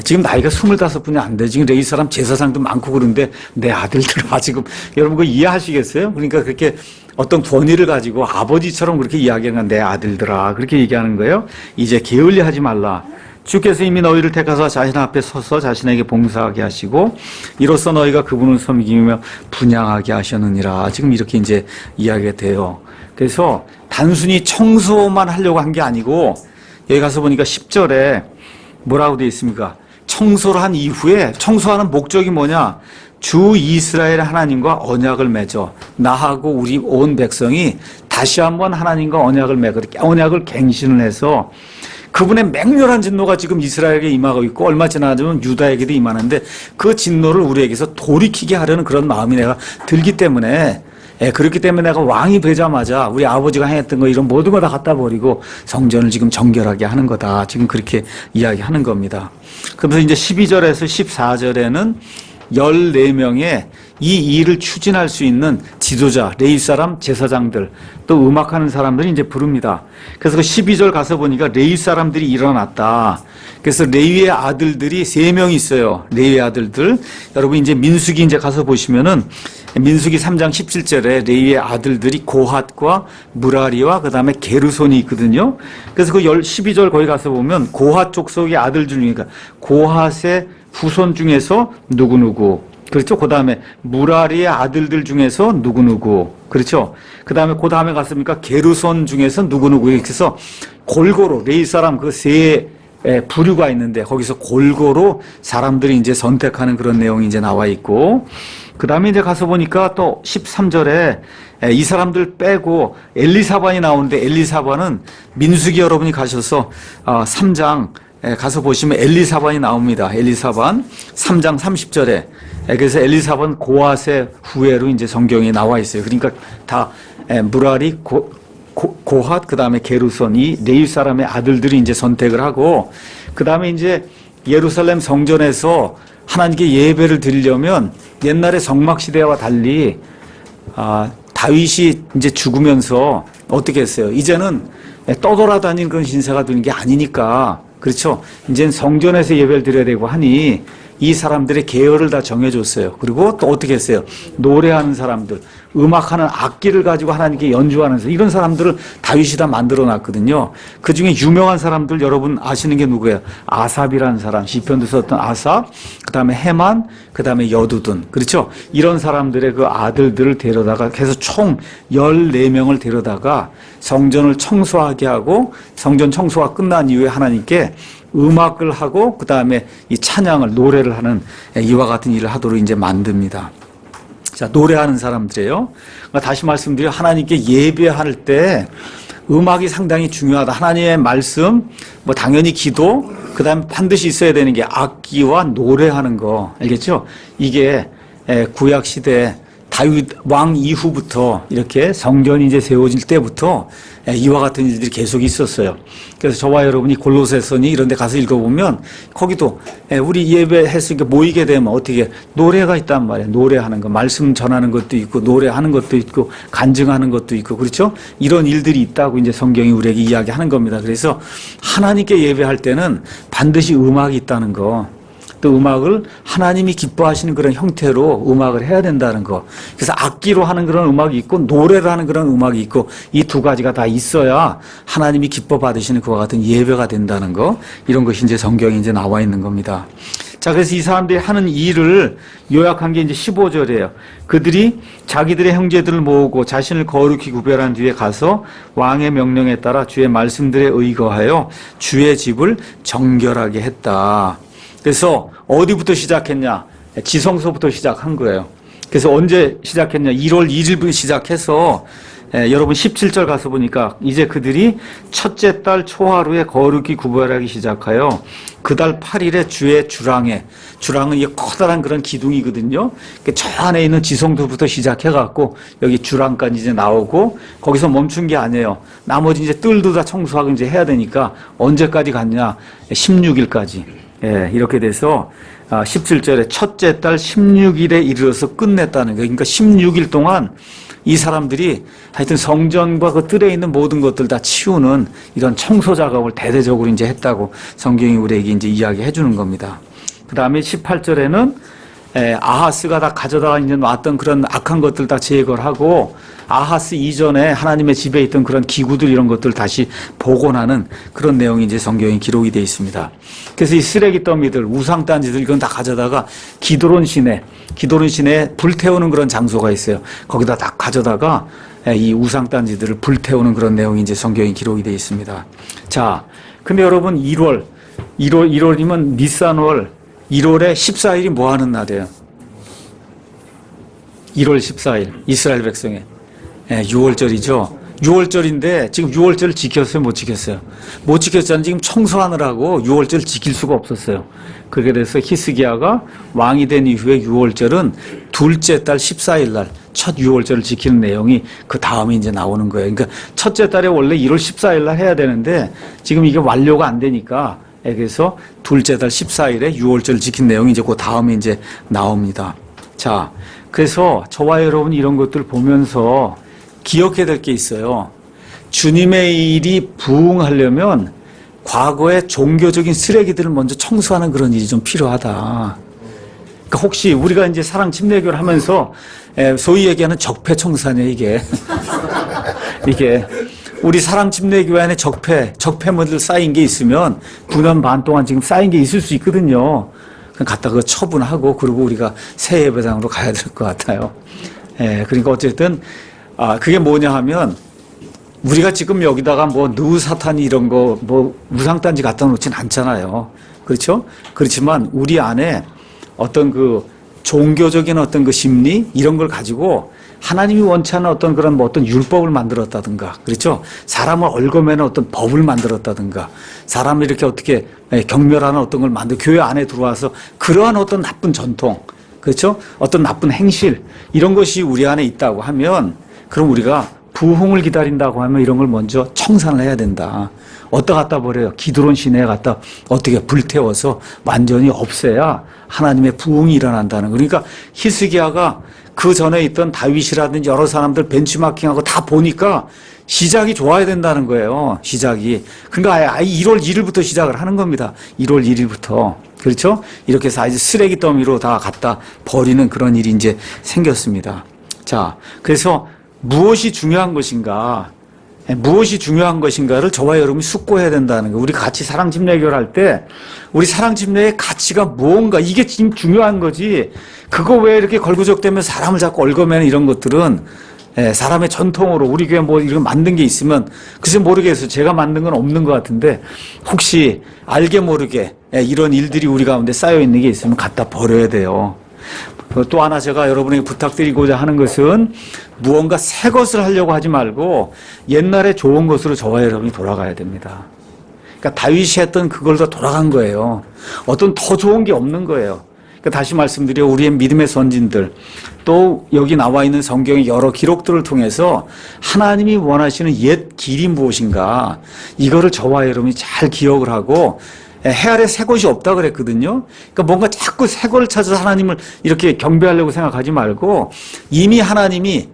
지금 나이가 25분이 안 돼. 지금 레위 사람 제사장도 많고 그런데 내 아들들아 지금 여러분 그거 이해하시겠어요? 그러니까 그렇게 어떤 권위를 가지고 아버지처럼 그렇게 이야기하는 내 아들들아 그렇게 얘기하는 거예요. 이제 게을리하지 말라. 주께서 이미 너희를 택하사 자신 앞에 서서 자신에게 봉사하게 하시고 이로써 너희가 그분을 섬기며 분향하게 하셨느니라. 지금 이렇게 이제 이야기가 돼요. 그래서 단순히 청소만 하려고 한 게 아니고 여기 가서 보니까 10절에 뭐라고 되어 있습니까? 청소를 한 이후에 청소하는 목적이 뭐냐? 주 이스라엘 하나님과 언약을 맺어 나하고 우리 온 백성이 다시 한번 하나님과 언약을 갱신을 해서 그분의 맹렬한 진노가 지금 이스라엘에게 임하고 있고 얼마 지나면 유다에게도 임하는데 그 진노를 우리에게서 돌이키게 하려는 그런 마음이 내가 들기 때문에 그렇기 때문에 내가 왕이 되자마자 우리 아버지가 행했던 거 이런 모든 거 다 갖다 버리고 성전을 지금 정결하게 하는 거다. 지금 그렇게 이야기하는 겁니다. 그러면서 이제 12절에서 14절에는 14명의 이 일을 추진할 수 있는 지도자, 레위 사람, 제사장들, 또 음악하는 사람들이 이제 부릅니다. 그래서 그 12절 가서 보니까 레위 사람들이 일어났다. 그래서 레위의 아들들이 3명 있어요. 레위의 아들들. 여러분 이제 민수기 이제 가서 보시면은 민수기 3장 17절에 레위의 아들들이 고핫과 무라리와 그 다음에 게르손이 있거든요. 그래서 그 12절 거기 가서 보면 고핫 족속의 아들 중이니까 고핫의 후손 중에서 누구누구. 그렇죠. 그 다음에 무라리의 아들들 중에서 누구누구. 그렇죠. 그 다음에 갔습니까? 게르손 중에서 누구누구. 이렇게 해서 골고루 레위 사람 그 세 부류가 있는데 거기서 골고루 사람들이 이제 선택하는 그런 내용이 이제 나와 있고 그 다음에 이제 가서 보니까 또 13절에 이 사람들 빼고 엘리사반이 나오는데 엘리사반은 민수기 여러분이 가셔서 3장 가서 보시면 엘리사반이 나옵니다. 엘리사반 3장 30절에 그래서 엘리사반 고핫의 후예로 이제 성경에 나와 있어요. 그러니까 다 무라리 고핫 그 다음에 게르손 이 레위 사람의 아들들이 이제 선택을 하고 그 다음에 이제 예루살렘 성전에서 하나님께 예배를 드리려면 옛날의 성막 시대와 달리 다윗이 이제 죽으면서 어떻게 했어요? 이제는 떠돌아다니는 그런 신세가 되는 게 아니니까 그렇죠. 이제는 성전에서 예배를 드려야 되고 하니 이 사람들의 계열을 다 정해줬어요. 그리고 또 어떻게 했어요? 노래하는 사람들, 음악하는 악기를 가지고 하나님께 연주하는 이런 사람들을 다윗이 다 만들어 놨거든요. 그 중에 유명한 사람들 여러분 아시는 게 누구예요? 아삽이라는 사람, 시편도 썼던 아삽, 그 다음에 헤만, 그 다음에 여두둔. 그렇죠? 이런 사람들의 그 아들들을 데려다가 해서 총 14명을 데려다가 성전을 청소하게 하고 성전 청소가 끝난 이후에 하나님께 음악을 하고 그 다음에 이 찬양을 노래를 하는 이와 같은 일을 하도록 이제 만듭니다. 자, 노래하는 사람들이에요. 그러니까 다시 말씀드려 하나님께 예배할 때 음악이 상당히 중요하다. 하나님의 말씀, 뭐 당연히 기도, 그 다음에 반드시 있어야 되는 게 악기와 노래하는 거. 알겠죠? 이게 구약 시대 다윗 왕 이후부터 이렇게 성전이 이제 세워질 때부터 이와 같은 일들이 계속 있었어요. 그래서 저와 여러분이 골로새서니 이런 데 가서 읽어보면 거기도 우리 예배했으니까 모이게 되면 어떻게 노래가 있단 말이에요. 노래하는 거, 말씀 전하는 것도 있고 노래하는 것도 있고 간증하는 것도 있고 그렇죠? 이런 일들이 있다고 이제 성경이 우리에게 이야기하는 겁니다. 그래서 하나님께 예배할 때는 반드시 음악이 있다는 거. 또 음악을 하나님이 기뻐하시는 그런 형태로 음악을 해야 된다는 거. 그래서 악기로 하는 그런 음악이 있고 노래를 하는 그런 음악이 있고 이 두 가지가 다 있어야 하나님이 기뻐 받으시는 그와 같은 예배가 된다는 거. 이런 것이 이제 성경에 이제 나와 있는 겁니다. 자, 그래서 이 사람들이 하는 일을 요약한 게 이제 15절이에요. 그들이 자기들의 형제들을 모으고 자신을 거룩히 구별한 뒤에 가서 왕의 명령에 따라 주의 말씀들에 의거하여 주의 집을 정결하게 했다. 그래서 어디부터 시작했냐? 지성소부터 시작한 거예요. 그래서 언제 시작했냐? 1월 1일부터 시작해서 여러분 17절 가서 보니까 이제 그들이 첫째 달 초하루에 거룩히 구별하기 시작하여 그 달 8일에 주의 주랑에, 주랑은 이게 커다란 그런 기둥이거든요. 저 안에 있는 지성소부터 시작해갖고 여기 주랑까지 이제 나오고 거기서 멈춘 게 아니에요. 나머지 이제 뜰도 다 청소하고 이제 해야 되니까 언제까지 갔냐? 16일까지. 예, 이렇게 돼서 17절에 첫째 달 16일에 이르러서 끝냈다는 거예요. 그러니까 16일 동안 이 사람들이 하여튼 성전과 그 뜰에 있는 모든 것들 다 치우는 이런 청소 작업을 대대적으로 이제 했다고 성경이 우리에게 이제 이야기해 주는 겁니다. 그 다음에 18절에는 아하스가 다 가져다가 이제 놨던 그런 악한 것들 다 제거를 하고 아하스 이전에 하나님의 집에 있던 그런 기구들 이런 것들 다시 복원하는 그런 내용이 이제 성경에 기록이 되어 있습니다. 그래서 이 쓰레기 더미들, 우상단지들 이건 다 가져다가 기드론 시내에 불태우는 그런 장소가 있어요. 거기다 다 가져다가 이 우상단지들을 불태우는 그런 내용이 이제 성경에 기록이 되어 있습니다. 자, 근데 여러분 1월이면 니산월 1월에 14일이 뭐 하는 날이에요? 1월 14일 이스라엘 백성의 6월절이죠. 6월절인데 지금 6월절을 지켰어요? 못 지켰어요? 못 지켰잖아요. 지금 청소하느라고 6월절을 지킬 수가 없었어요. 그렇게 돼서 히스기야가 왕이 된 이후에 6월절은 둘째 달 14일 날 첫 6월절을 지키는 내용이 그 다음에 이제 나오는 거예요. 그러니까 첫째 달에 원래 1월 14일 날 해야 되는데 지금 이게 완료가 안 되니까 그래서 둘째 달 14일에 6월절을 지킨 내용이 이제 그 다음에 이제 나옵니다. 자, 그래서 저와 여러분 이런 것들 보면서 기억해야 될 게 있어요. 주님의 일이 부응하려면 과거의 종교적인 쓰레기들을 먼저 청소하는 그런 일이 좀 필요하다. 그러니까 혹시 우리가 이제 사랑 침례교를 하면서 소위 얘기하는 적폐 청산이에요, 이게. 이게. 우리 사랑 침례교회 안에 적폐물들 쌓인 게 있으면 9년 반 동안 지금 쌓인 게 있을 수 있거든요. 그냥 갖다 그 처분하고 그리고 우리가 새 예배당으로 가야 될 것 같아요. 그러니까 어쨌든 그게 뭐냐 하면 우리가 지금 여기다가 뭐 느사탄이 이런 거 뭐 우상단지 갖다 놓진 않잖아요. 그렇죠? 그렇지만 우리 안에 어떤 그 종교적인 어떤 그 심리 이런 걸 가지고 하나님이 원치 않는 어떤 그런 뭐 어떤 율법을 만들었다든가, 그렇죠? 사람을 얽어매는 어떤 법을 만들었다든가, 사람을 이렇게 어떻게 경멸하는 어떤 걸 교회 안에 들어와서 그러한 어떤 나쁜 전통, 그렇죠? 어떤 나쁜 행실, 이런 것이 우리 안에 있다고 하면, 그럼 우리가 부흥을 기다린다고 하면 이런 걸 먼저 청산을 해야 된다. 어디다 갖다 버려요? 기드론 시내에 갖다 어떻게 불태워서 완전히 없애야 하나님의 부흥이 일어난다는 거. 그러니까 히스기야가 그 전에 있던 다윗이라든지 여러 사람들 벤치마킹하고 다 보니까 시작이 좋아야 된다는 거예요. 시작이. 그러니까 아예 1월 1일부터 시작을 하는 겁니다. 1월 1일부터. 그렇죠? 이렇게 해서 아주 쓰레기 더미로 다 갖다 버리는 그런 일이 이제 생겼습니다. 자, 그래서 무엇이 중요한 것인가, 무엇이 중요한 것인가를 저와 여러분이 숙고해야 된다는 거예요. 우리 같이 사랑 집례교를 할 때 우리 사랑 집례의 가치가 뭔가, 이게 지금 중요한 거지. 그거 왜 이렇게 걸구적대면 사람을 자꾸 얽어매는 이런 것들은 사람의 전통으로 우리 교회 뭐 이런 만든 게 있으면 글쎄 모르겠어요. 제가 만든 건 없는 것 같은데 혹시 알게 모르게 이런 일들이 우리 가운데 쌓여 있는 게 있으면 갖다 버려야 돼요. 또 하나 제가 여러분에게 부탁드리고자 하는 것은 무언가 새 것을 하려고 하지 말고 옛날에 좋은 것으로 저와 여러분이 돌아가야 됩니다. 그러니까 다윗이 했던 그걸 더 돌아간 거예요. 어떤 더 좋은 게 없는 거예요. 그러니까 다시 말씀드려, 우리의 믿음의 선진들, 또 여기 나와 있는 성경의 여러 기록들을 통해서 하나님이 원하시는 옛 길이 무엇인가, 이거를 저와 여러분이 잘 기억을 하고, 해 아래 새 것이 없다 그랬거든요. 그러니까 뭔가 자꾸 새 것을 찾아서 하나님을 이렇게 경배하려고 생각하지 말고, 이미 하나님이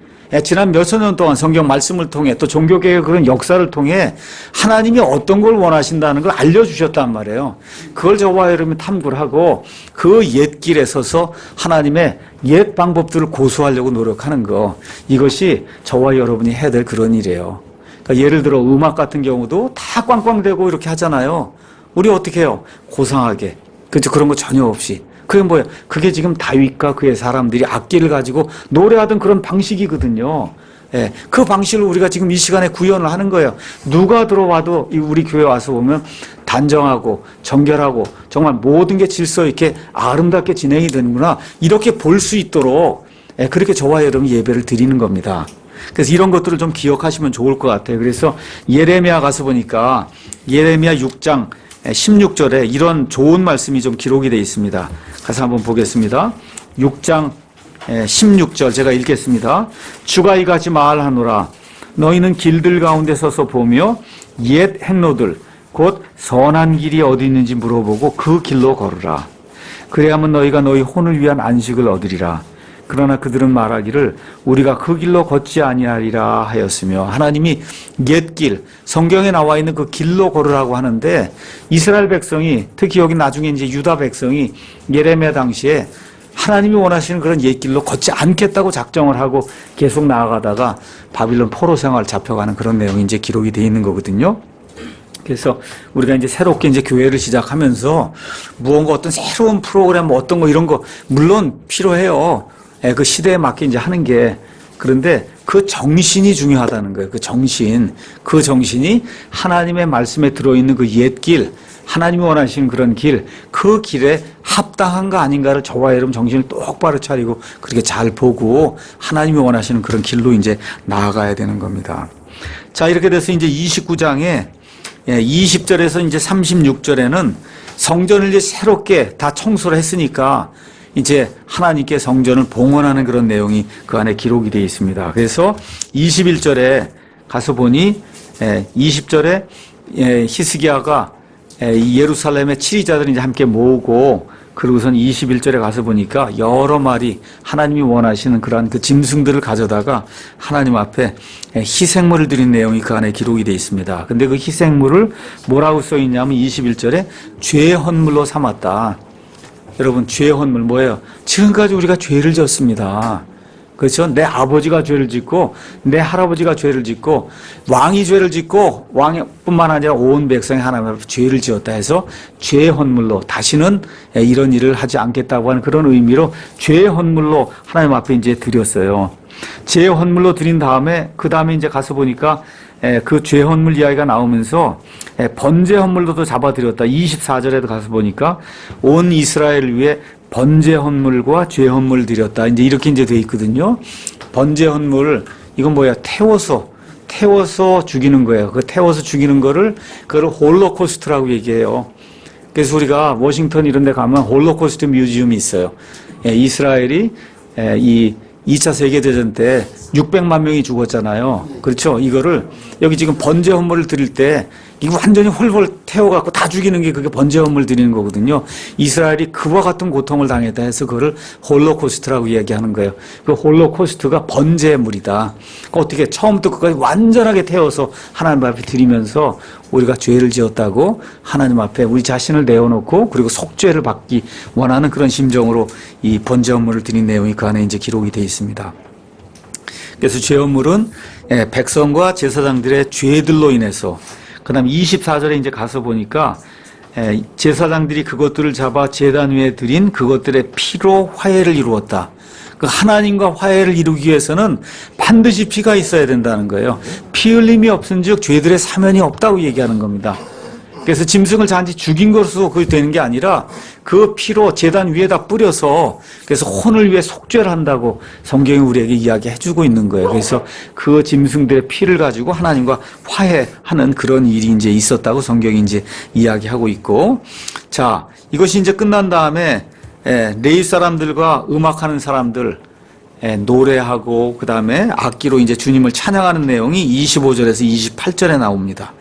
지난 몇천 년 동안 성경 말씀을 통해 또 종교개혁의 그런 역사를 통해 하나님이 어떤 걸 원하신다는 걸 알려주셨단 말이에요. 그걸 저와 여러분이 탐구를 하고 그 옛 길에 서서 하나님의 옛 방법들을 고수하려고 노력하는 거, 이것이 저와 여러분이 해야 될 그런 일이에요. 그러니까 예를 들어 음악 같은 경우도 다 꽝꽝대고 이렇게 하잖아요. 우리 어떻게 해요? 고상하게. 그렇죠? 그런 거 전혀 없이. 그게 뭐예요? 그게 지금 다윗과 그의 사람들이 악기를 가지고 노래하던 그런 방식이거든요. 예, 그 방식을 우리가 지금 이 시간에 구현을 하는 거예요. 누가 들어와도 우리 교회 와서 보면 단정하고 정결하고 정말 모든 게 질서 있게 아름답게 진행이 되는구나, 이렇게 볼 수 있도록 그렇게 저와 여러분 예배를 드리는 겁니다. 그래서 이런 것들을 좀 기억하시면 좋을 것 같아요. 그래서 예레미야 가서 보니까 예레미야 6장 16절에 이런 좋은 말씀이 좀 기록이 되어 있습니다. 가서 한번 보겠습니다. 6장 16절 제가 읽겠습니다. 주가 이같이 말하노라. 너희는 길들 가운데 서서 보며 옛 행로들 곧 선한 길이 어디 있는지 물어보고 그 길로 걸으라. 그래야만 너희가 너희 혼을 위한 안식을 얻으리라. 그러나 그들은 말하기를 우리가 그 길로 걷지 아니하리라 하였으며, 하나님이 옛길, 성경에 나와 있는 그 길로 걸으라고 하는데, 이스라엘 백성이, 특히 여기 나중에 이제 유다 백성이 예레미야 당시에 하나님이 원하시는 그런 옛길로 걷지 않겠다고 작정을 하고 계속 나아가다가 바빌론 포로 생활 잡혀가는 그런 내용이 이제 기록이 되어 있는 거거든요. 그래서 우리가 이제 새롭게 이제 교회를 시작하면서 무언가 어떤 새로운 프로그램, 뭐 어떤 거 이런 거 물론 필요해요. 그 시대에 맞게 이제 하는 게. 그런데 그 정신이 중요하다는 거예요. 그 정신이 하나님의 말씀에 들어있는 그 옛길, 하나님이 원하시는 그런 길, 그 길에 합당한가 아닌가를 저와 여러분 정신을 똑바로 차리고 그렇게 잘 보고 하나님이 원하시는 그런 길로 이제 나아가야 되는 겁니다. 자, 이렇게 돼서 이제 29장에 20절에서 이제 36절에는 성전을 이제 새롭게 다 청소를 했으니까 이제 하나님께 성전을 봉헌하는 그런 내용이 그 안에 기록이 되어 있습니다. 그래서 21절에 가서 보니 20절에 히스기야가 예루살렘의 치리자들을 이제 함께 모으고, 그리고선 21절에 가서 보니까 여러 마리 하나님이 원하시는 그러한 그 짐승들을 가져다가 하나님 앞에 희생물을 드린 내용이 그 안에 기록이 되어 있습니다. 근데 그 희생물을 뭐라고 써 있냐면 21절에 죄의 헌물로 삼았다. 여러분, 죄의 헌물 뭐예요? 지금까지 우리가 죄를 졌습니다. 그렇죠? 내 아버지가 죄를 짓고 내 할아버지가 죄를 짓고 왕이 죄를 짓고 왕뿐만 아니라 온 백성이 하나님 앞에 죄를 지었다 해서 죄의 헌물로 다시는 이런 일을 하지 않겠다고 하는 그런 의미로 죄의 헌물로 하나님 앞에 이제 드렸어요. 죄의 헌물로 드린 다음에 그 다음에 이제 가서 보니까 그 죄 헌물 이야기가 나오면서 번제 헌물로도 잡아드렸다. 24절에도 가서 보니까 온 이스라엘을 위해 번제 헌물과 죄 헌물 드렸다. 이제 이렇게 이제 돼 있거든요. 번제 헌물, 이건 뭐야? 태워서 죽이는 거예요. 그 태워서 죽이는 그걸 홀로코스트라고 얘기해요. 그래서 우리가 워싱턴 이런 데 가면 홀로코스트 뮤지엄이 있어요. 이스라엘이 이 2차 세계대전 때 600만 명이 죽었잖아요. 그렇죠? 이거를 여기 지금 번제 헌물을 드릴 때 이거 완전히 홀홀 태워갖고 다 죽이는 게 그게 번제 헌물 드리는 거거든요. 이스라엘이 그와 같은 고통을 당했다 해서 그거를 홀로코스트라고 이야기하는 거예요. 그 홀로코스트가 번제물이다. 어떻게 처음부터 끝까지 완전하게 태워서 하나님 앞에 드리면서 우리가 죄를 지었다고 하나님 앞에 우리 자신을 내어놓고 그리고 속죄를 받기 원하는 그런 심정으로 이 번제 헌물을 드린 내용이 그 안에 이제 기록이 되어 있습니다. 그래서 죄업물은 백성과 제사장들의 죄들로 인해서, 그 다음 24절에 이제 가서 보니까 제사장들이 그것들을 잡아 제단 위에 드린 그것들의 피로 화해를 이루었다. 그 하나님과 화해를 이루기 위해서는 반드시 피가 있어야 된다는 거예요. 피 흘림이 없은즉 죄들의 사면이 없다고 얘기하는 겁니다. 그래서 짐승을 잔치 죽인 것으로 그게 되는 게 아니라 그 피로 제단 위에다 뿌려서 그래서 혼을 위해 속죄를 한다고 성경이 우리에게 이야기해주고 있는 거예요. 그래서 그 짐승들의 피를 가지고 하나님과 화해하는 그런 일이 이제 있었다고 성경이 이제 이야기하고 있고, 자, 이것이 이제 끝난 다음에 레위 사람들과 음악하는 사람들 노래하고 그 다음에 악기로 이제 주님을 찬양하는 내용이 25절에서 28절에 나옵니다.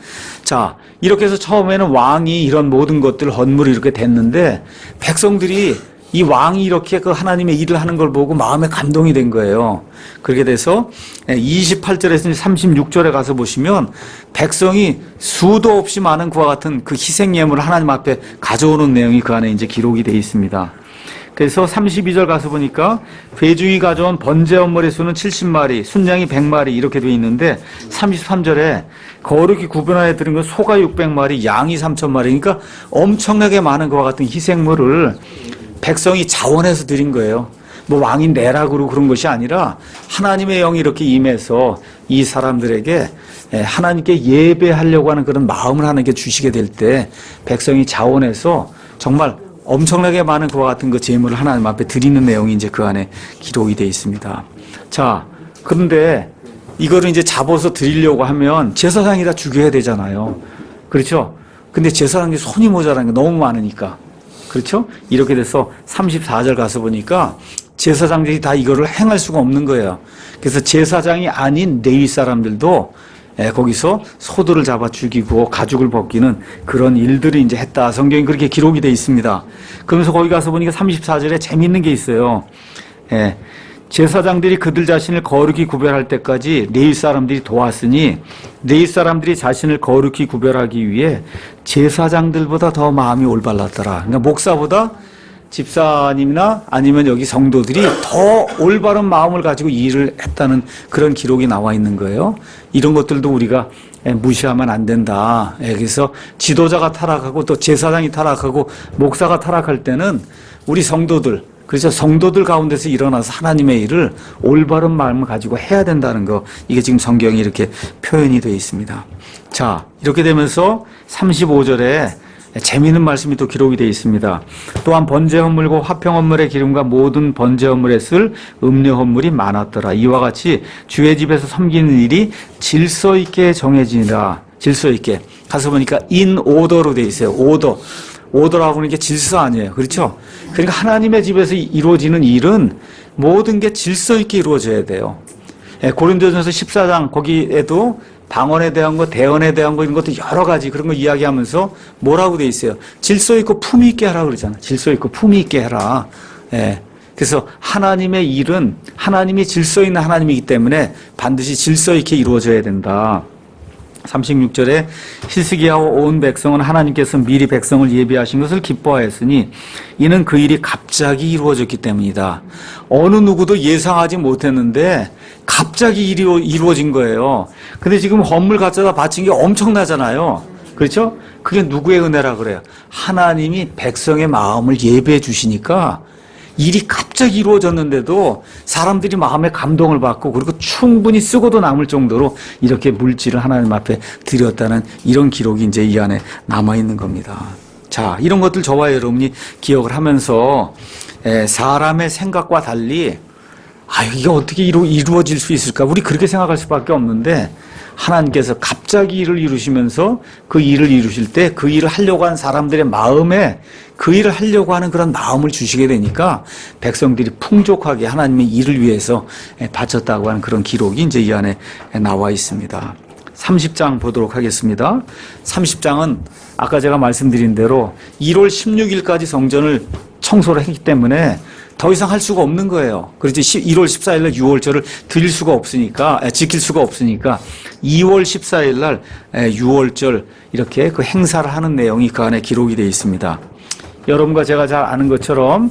자, 이렇게 해서 처음에는 왕이 이런 모든 것들 헌물이 이렇게 됐는데 백성들이 이 왕이 이렇게 그 하나님의 일을 하는 걸 보고 마음에 감동이 된 거예요. 그렇게 돼서 28절에서 36절에 가서 보시면 백성이 수도 없이 많은 그와 같은 그 희생 예물을 하나님 앞에 가져오는 내용이 그 안에 이제 기록이 되어 있습니다. 그래서 32절 가서 보니까 회중이 가져온 번제 헌물의 수는 70마리, 순양이 100마리 이렇게 되어 있는데 33절에 거룩히 구분하여 드린 건 소가 600마리, 양이 3,000마리, 그러니까 엄청나게 많은 그와 같은 희생물을 백성이 자원해서 드린 거예요. 뭐 왕이 내라 그러고 그런 것이 아니라 하나님의 영이 이렇게 임해서 이 사람들에게 하나님께 예배하려고 하는 그런 마음을 하나님께 주시게 될 때 백성이 자원해서 정말 엄청나게 많은 그와 같은 그 제물을 하나님 앞에 드리는 내용이 이제 그 안에 기록이 되어 있습니다. 자, 그런데 이거를 이제 잡아서 드리려고 하면 제사장이 다 죽여야 되잖아요. 그렇죠? 근데 제사장이 손이 모자라는 게 너무 많으니까. 그렇죠? 이렇게 돼서 34절 가서 보니까 제사장들이 다 이거를 행할 수가 없는 거예요. 그래서 제사장이 아닌 레위 사람들도 거기서 소들을 잡아 죽이고 가죽을 벗기는 그런 일들을 이제 했다. 성경이 그렇게 기록이 되어 있습니다. 그러면서 거기 가서 보니까 34절에 재미있는 게 있어요. 제사장들이 그들 자신을 거룩히 구별할 때까지 레위 사람들이 도왔으니 레위 사람들이 자신을 거룩히 구별하기 위해 제사장들보다 더 마음이 올바랐더라. 그러니까 목사보다 집사님이나 아니면 여기 성도들이 더 올바른 마음을 가지고 일을 했다는 그런 기록이 나와 있는 거예요. 이런 것들도 우리가 무시하면 안 된다. 그래서 지도자가 타락하고 또 제사장이 타락하고 목사가 타락할 때는 우리 성도들, 그래서 성도들 가운데서 일어나서 하나님의 일을 올바른 마음을 가지고 해야 된다는 거, 이게 지금 성경이 이렇게 표현이 되어 있습니다. 자, 이렇게 되면서 35절에 재미있는 말씀이 또 기록이 되어 있습니다. 또한 번제 헌물과 화평 헌물의 기름과 모든 번제 헌물에 쓸 음료 헌물이 많았더라. 이와 같이 주의 집에서 섬기는 일이 질서 있게 정해지니라. 질서 있게. 가서 보니까 in order로 되어 있어요. 오더라고 하는 게 질서 아니에요. 그렇죠? 그러니까 하나님의 집에서 이루어지는 일은 모든 게 질서 있게 이루어져야 돼요. 고린도전서 14장 거기에도 방언에 대한 거, 대언에 대한 거, 이런 것도 여러 가지 그런 거 이야기하면서 뭐라고 돼 있어요? 질서 있고 품위 있게 하라 그러잖아. 질서 있고 품위 있게 해라. 그래서 하나님의 일은 하나님이 질서 있는 하나님이기 때문에 반드시 질서 있게 이루어져야 된다. 36절에 히스기야와 온 백성은 하나님께서 미리 백성을 예비하신 것을 기뻐하였으니 이는 그 일이 갑자기 이루어졌기 때문이다. 어느 누구도 예상하지 못했는데 갑자기 이루어진 거예요. 근데 지금 헌물 갖다가 바친 게 엄청나잖아요. 그렇죠? 그게 누구의 은혜라 그래요? 하나님이 백성의 마음을 예배해 주시니까 일이 갑자기 이루어졌는데도 사람들이 마음에 감동을 받고 그리고 충분히 쓰고도 남을 정도로 이렇게 물질을 하나님 앞에 드렸다는 이런 기록이 이제 이 안에 남아있는 겁니다. 자, 이런 것들 저와 여러분이 기억을 하면서 사람의 생각과 달리 이게 어떻게 이루어질 수 있을까? 우리 그렇게 생각할 수밖에 없는데 하나님께서 갑자기 일을 이루시면서 그 일을 이루실 때 그 일을 하려고 하는 사람들의 마음에 그 일을 하려고 하는 그런 마음을 주시게 되니까 백성들이 풍족하게 하나님의 일을 위해서 바쳤다고 하는 그런 기록이 이제 이 안에 나와 있습니다. 30장 보도록 하겠습니다. 30장은 아까 제가 말씀드린 대로 1월 16일까지 성전을 청소를 했기 때문에 더 이상 할 수가 없는 거예요. 그렇지 1월 14일 날 유월절을 드릴 수가 없으니까, 지킬 수가 없으니까 2월 14일 날 유월절 이렇게 그 행사를 하는 내용이 그 안에 기록이 되어 있습니다. 여러분과 제가 잘 아는 것처럼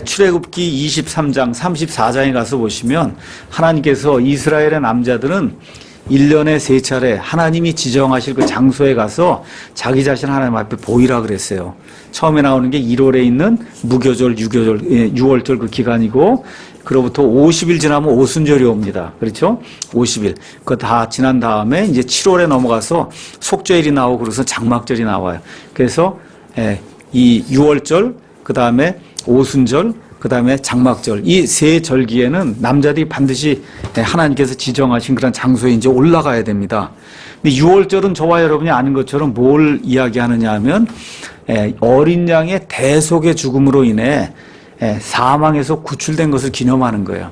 출애굽기 23장, 34장에 가서 보시면 하나님께서 이스라엘의 남자들은 1년에 3차례 하나님이 지정하실 그 장소에 가서 자기 자신 하나님 앞에 보이라 그랬어요. 처음에 나오는 게 1월에 있는 무교절, 6월절 그 기간이고, 그로부터 50일 지나면 오순절이 옵니다. 그렇죠? 50일. 그거 다 지난 다음에 이제 7월에 넘어가서 속죄일이 나오고 그래서 장막절이 나와요. 그래서 이 6월절, 그 다음에 오순절, 그 다음에 장막절, 이 세 절기에는 남자들이 반드시 하나님께서 지정하신 그런 장소에 이제 올라가야 됩니다. 근데 6월절은 저와 여러분이 아는 것처럼 뭘 이야기하느냐 하면, 어린 양의 대속의 죽음으로 인해 사망에서 구출된 것을 기념하는 거예요.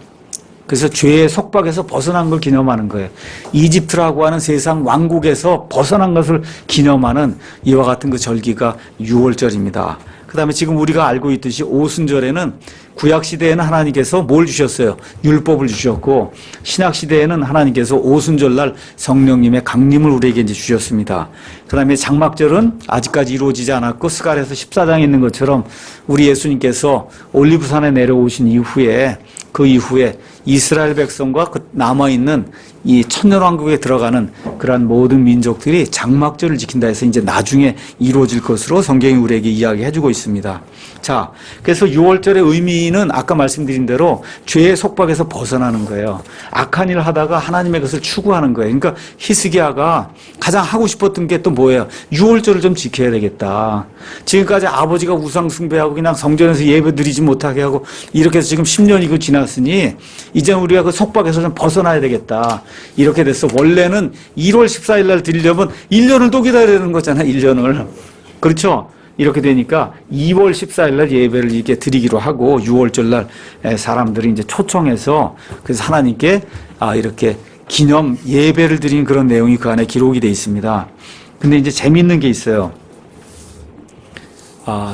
그래서 죄의 속박에서 벗어난 걸 기념하는 거예요. 이집트라고 하는 세상 왕국에서 벗어난 것을 기념하는 이와 같은 그 절기가 6월절입니다. 그 다음에 지금 우리가 알고 있듯이 오순절에는 구약시대에는 하나님께서 뭘 주셨어요? 율법을 주셨고, 신약시대에는 하나님께서 오순절날 성령님의 강림을 우리에게 이제 주셨습니다. 그 다음에 장막절은 아직까지 이루어지지 않았고, 스가랴서 14장에 있는 것처럼 우리 예수님께서 올리브산에 내려오신 이후에, 그 이후에 이스라엘 백성과 그 남아있는 이 천년왕국에 들어가는 그러한 모든 민족들이 장막절을 지킨다 해서 이제 나중에 이루어질 것으로 성경이 우리에게 이야기해주고 있습니다. 자, 그래서 6월절의 의미는 아까 말씀드린 대로 죄의 속박에서 벗어나는 거예요. 악한 일을 하다가 하나님의 것을 추구하는 거예요. 그러니까 히스기야가 가장 하고 싶었던 게 또 뭐예요? 6월절을 좀 지켜야 되겠다. 지금까지 아버지가 우상 숭배하고 그냥 성전에서 예배 드리지 못하게 하고 이렇게 해서 지금 10년이 지났으니 이제 우리가 그 속박에서 좀 벗어나야 되겠다. 이렇게 됐어. 원래는 1월 14일 날 드리려면 1년을 또 기다려야 되는 거잖아. 1년을. 그렇죠? 이렇게 되니까 2월 14일 날 예배를 이렇게 드리기로 하고 6월절 날 사람들이 이제 초청해서 그래서 하나님께 이렇게 기념 예배를 드린 그런 내용이 그 안에 기록이 되어 있습니다. 근데 이제 재미있는 게 있어요.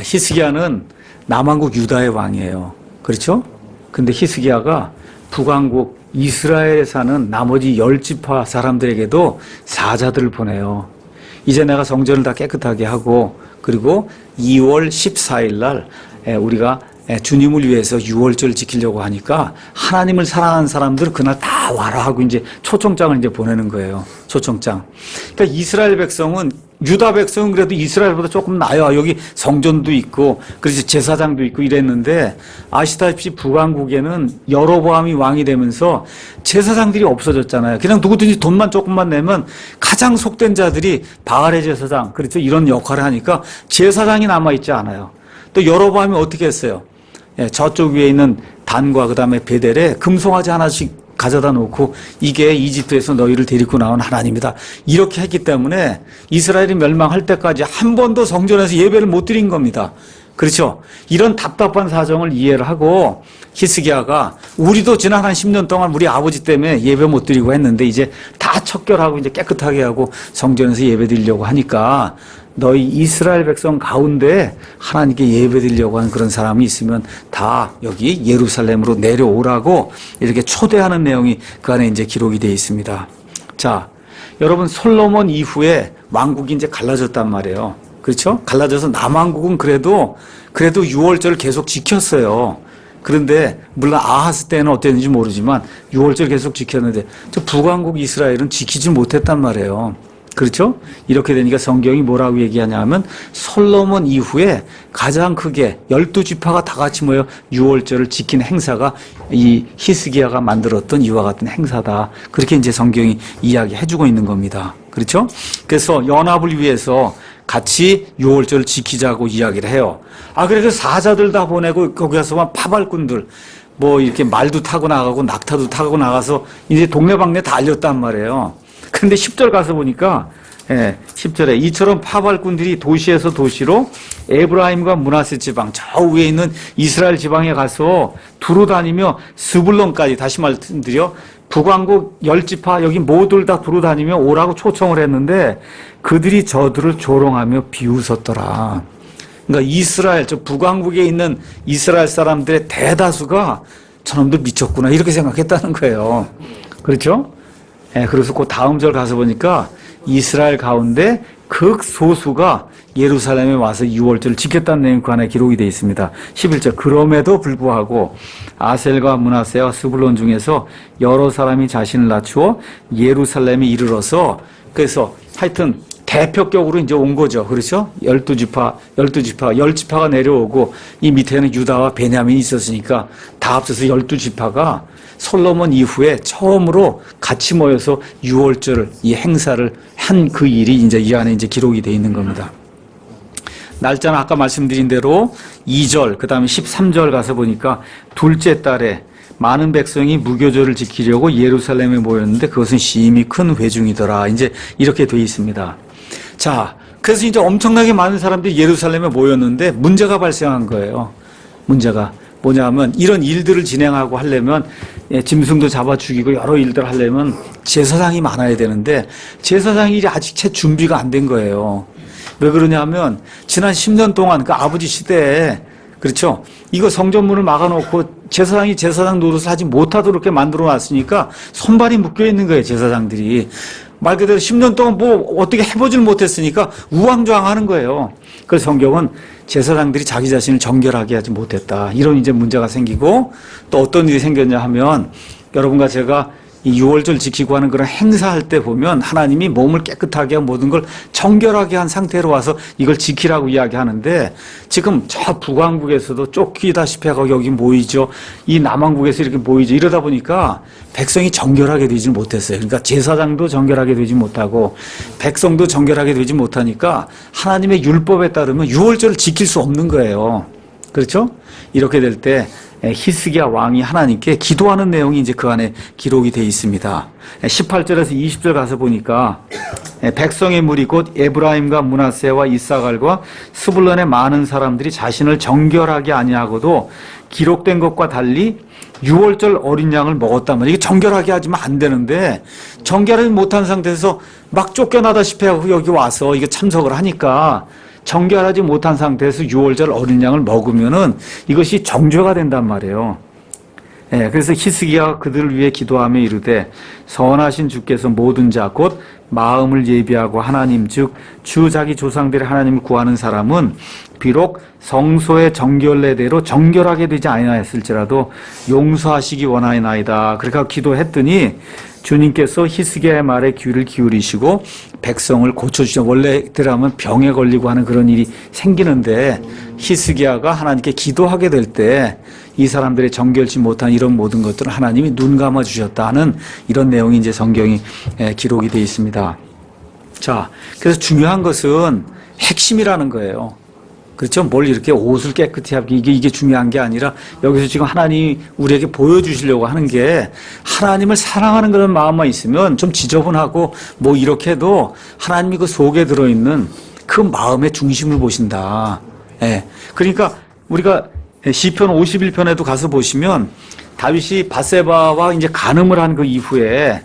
히스기야는 남왕국 유다의 왕이에요. 그렇죠? 근데 히스기야가 북왕국 이스라엘에 사는 나머지 10지파 사람들에게도 사자들을 보내요. 이제 내가 성전을 다 깨끗하게 하고, 그리고 2월 14일 날 우리가 주님을 위해서 6월절을 지키려고 하니까 하나님을 사랑하는 사람들은 그날 다 와라 하고 이제 초청장을 이제 보내는 거예요. 초청장. 그러니까 이스라엘 백성은, 유다 백성은 그래도 이스라엘보다 조금 나아요. 여기 성전도 있고, 그래서 제사장도 있고 이랬는데, 아시다시피 북왕국에는 여로보암이 왕이 되면서 제사장들이 없어졌잖아요. 그냥 누구든지 돈만 조금만 내면 가장 속된 자들이 바알의 제사장, 그렇죠? 이런 역할을 하니까 제사장이 남아있지 않아요. 또 여로보암이 어떻게 했어요? 저쪽 위에 있는 단과 그 다음에 베델에 금송아지 하나씩 가져다 놓고 이게 이집트에서 너희를 데리고 나온 하나님이다. 이렇게 했기 때문에 이스라엘이 멸망할 때까지 한 번도 성전에서 예배를 못 드린 겁니다. 그렇죠? 이런 답답한 사정을 이해를 하고 히스기야가 우리도 지난 한 10년 동안 우리 아버지 때문에 예배 못 드리고 했는데 이제 다 척결하고 이제 깨끗하게 하고 성전에서 예배 드리려고 하니까 너희 이스라엘 백성 가운데 하나님께 예배 드리려고 하는 그런 사람이 있으면 다 여기 예루살렘으로 내려오라고 이렇게 초대하는 내용이 그 안에 이제 기록이 되어 있습니다. 자, 여러분 솔로몬 이후에 왕국이 이제 갈라졌단 말이에요. 그렇죠? 갈라져서 남왕국은 그래도 6월절을 계속 지켰어요. 그런데 물론 아하스 때는 어땠는지 모르지만 6월절 계속 지켰는데 저 북왕국 이스라엘은 지키지 못했단 말이에요. 그렇죠? 이렇게 되니까 성경이 뭐라고 얘기하냐 하면 솔로몬 이후에 가장 크게 12지파가 다 같이 모여 6월절을 지킨 행사가 이 히스기야가 만들었던 이와 같은 행사다. 그렇게 이제 성경이 이야기해주고 있는 겁니다. 그렇죠? 그래서 연합을 위해서 같이 6월절을 지키자고 이야기를 해요. 그래서 사자들 다 보내고 거기 가서만 파발꾼들 뭐 이렇게 말도 타고 나가고 낙타도 타고 나가서 이제 동네방네 다 알렸단 말이에요. 근데 10절 가서 보니까 10절에 이처럼 파발꾼들이 도시에서 도시로 에브라임과 므낫세 지방 저 위에 있는 이스라엘 지방에 가서 두루 다니며 스불론까지 다시 말씀드려 북왕국 10지파 여기 모두를 다 두루 다니며 오라고 초청을 했는데 그들이 저들을 조롱하며 비웃었더라. 그러니까 이스라엘 저 북왕국에 있는 이스라엘 사람들의 대다수가 저놈들 미쳤구나 이렇게 생각했다는 거예요. 그렇죠? 그래서 그 다음 절 가서 보니까 이스라엘 가운데 극소수가 예루살렘에 와서 유월절을 지켰다는 내용이 그 안에 기록이 되어 있습니다. 11절 그럼에도 불구하고 아셀과 므낫세와 스불론 중에서 여러 사람이 자신을 낮추어 예루살렘에 이르러서 그래서 하여튼 대표격으로 이제 온 거죠. 그렇죠? 10지파가 내려오고 이 밑에는 유다와 베냐민이 있었으니까 다 합쳐서 12지파가 솔로몬 이후에 처음으로 같이 모여서 유월절 이 행사를 한 그 일이 이제 이 안에 이제 기록이 되어 있는 겁니다. 날짜는 아까 말씀드린 대로 2절, 그 다음에 13절 가서 보니까 둘째 달에 많은 백성이 무교절을 지키려고 예루살렘에 모였는데 그것은 심히 큰 회중이더라. 이제 이렇게 되어 있습니다. 자, 그래서 이제 엄청나게 많은 사람들이 예루살렘에 모였는데 문제가 발생한 거예요. 문제가 뭐냐면 이런 일들을 진행하고 하려면 짐승도 잡아 죽이고 여러 일들을 하려면 제사장이 많아야 되는데 제사장이 아직 채 준비가 안 된 거예요. 왜 그러냐면 지난 10년 동안 그 아버지 시대에 그렇죠. 이거 성전문을 막아놓고 제사장이 제사장 노릇을 하지 못하도록 이렇게 만들어 놨으니까 손발이 묶여 있는 거예요. 제사장들이. 말 그대로 10년 동안 뭐 어떻게 해보질 못했으니까 우왕좌왕하는 거예요. 그래서 성경은 제사장들이 자기 자신을 정결하게 하지 못했다. 이런 이제 문제가 생기고 또 어떤 일이 생겼냐 하면 여러분과 제가 이 유월절 지키고 하는 그런 행사할 때 보면 하나님이 몸을 깨끗하게 하고 모든 걸 정결하게 한 상태로 와서 이걸 지키라고 이야기하는데 지금 저 북왕국에서도 쫓기다시피 하고 여기 모이죠. 이 남왕국에서 이렇게 모이죠. 이러다 보니까 백성이 정결하게 되지 못했어요. 그러니까 제사장도 정결하게 되지 못하고 백성도 정결하게 되지 못하니까 하나님의 율법에 따르면 유월절을 지킬 수 없는 거예요. 그렇죠? 이렇게 될 때 히스기야 왕이 하나님께 기도하는 내용이 이제 그 안에 기록이 되어 있습니다. 18절에서 20절 가서 보니까 백성의 무리 곧 에브라임과 므낫세와 이사갈과 스불론의 많은 사람들이 자신을 정결하게 아니하고도 기록된 것과 달리 유월절 어린 양을 먹었단 말이에요. 이게 정결하게 하지만 안 되는데 정결하지 못한 상태에서 막 쫓겨나다시피 하고 여기 와서 이게 참석을 하니까 정결하지 못한 상태에서 유월절 어린 양을 먹으면은 이것이 정죄가 된단 말이에요. 예, 그래서 히스기야가 그들을 위해 기도하며 이르되 선하신 주께서 모든 자 곧 마음을 예비하고 하나님 즉 주 자기 조상들의 하나님을 구하는 사람은 비록 성소의 정결례대로 정결하게 되지 아니하였을지라도 용서하시기 원하나이다. 그러니까 기도했더니 주님께서 히스기야의 말에 귀를 기울이시고 백성을 고쳐주시죠. 원래대로라면 병에 걸리고 하는 그런 일이 생기는데 히스기야가 하나님께 기도하게 될 때 이 사람들의 정결치 못한 이런 모든 것들을 하나님이 눈 감아 주셨다는 이런 내용이 이제 성경이 기록이 되어 있습니다. 자, 그래서 중요한 것은 핵심이라는 거예요. 그렇죠? 뭘 이렇게 옷을 깨끗이 하기 이게 중요한 게 아니라 여기서 지금 하나님이 우리에게 보여주시려고 하는 게 하나님을 사랑하는 그런 마음만 있으면 좀 지저분하고 뭐 이렇게 해도 하나님이 그 속에 들어있는 그 마음의 중심을 보신다. 예. 그러니까 우리가 시편 51편에도 가서 보시면 다윗이 밧세바와 이제 간음을 한 그 이후에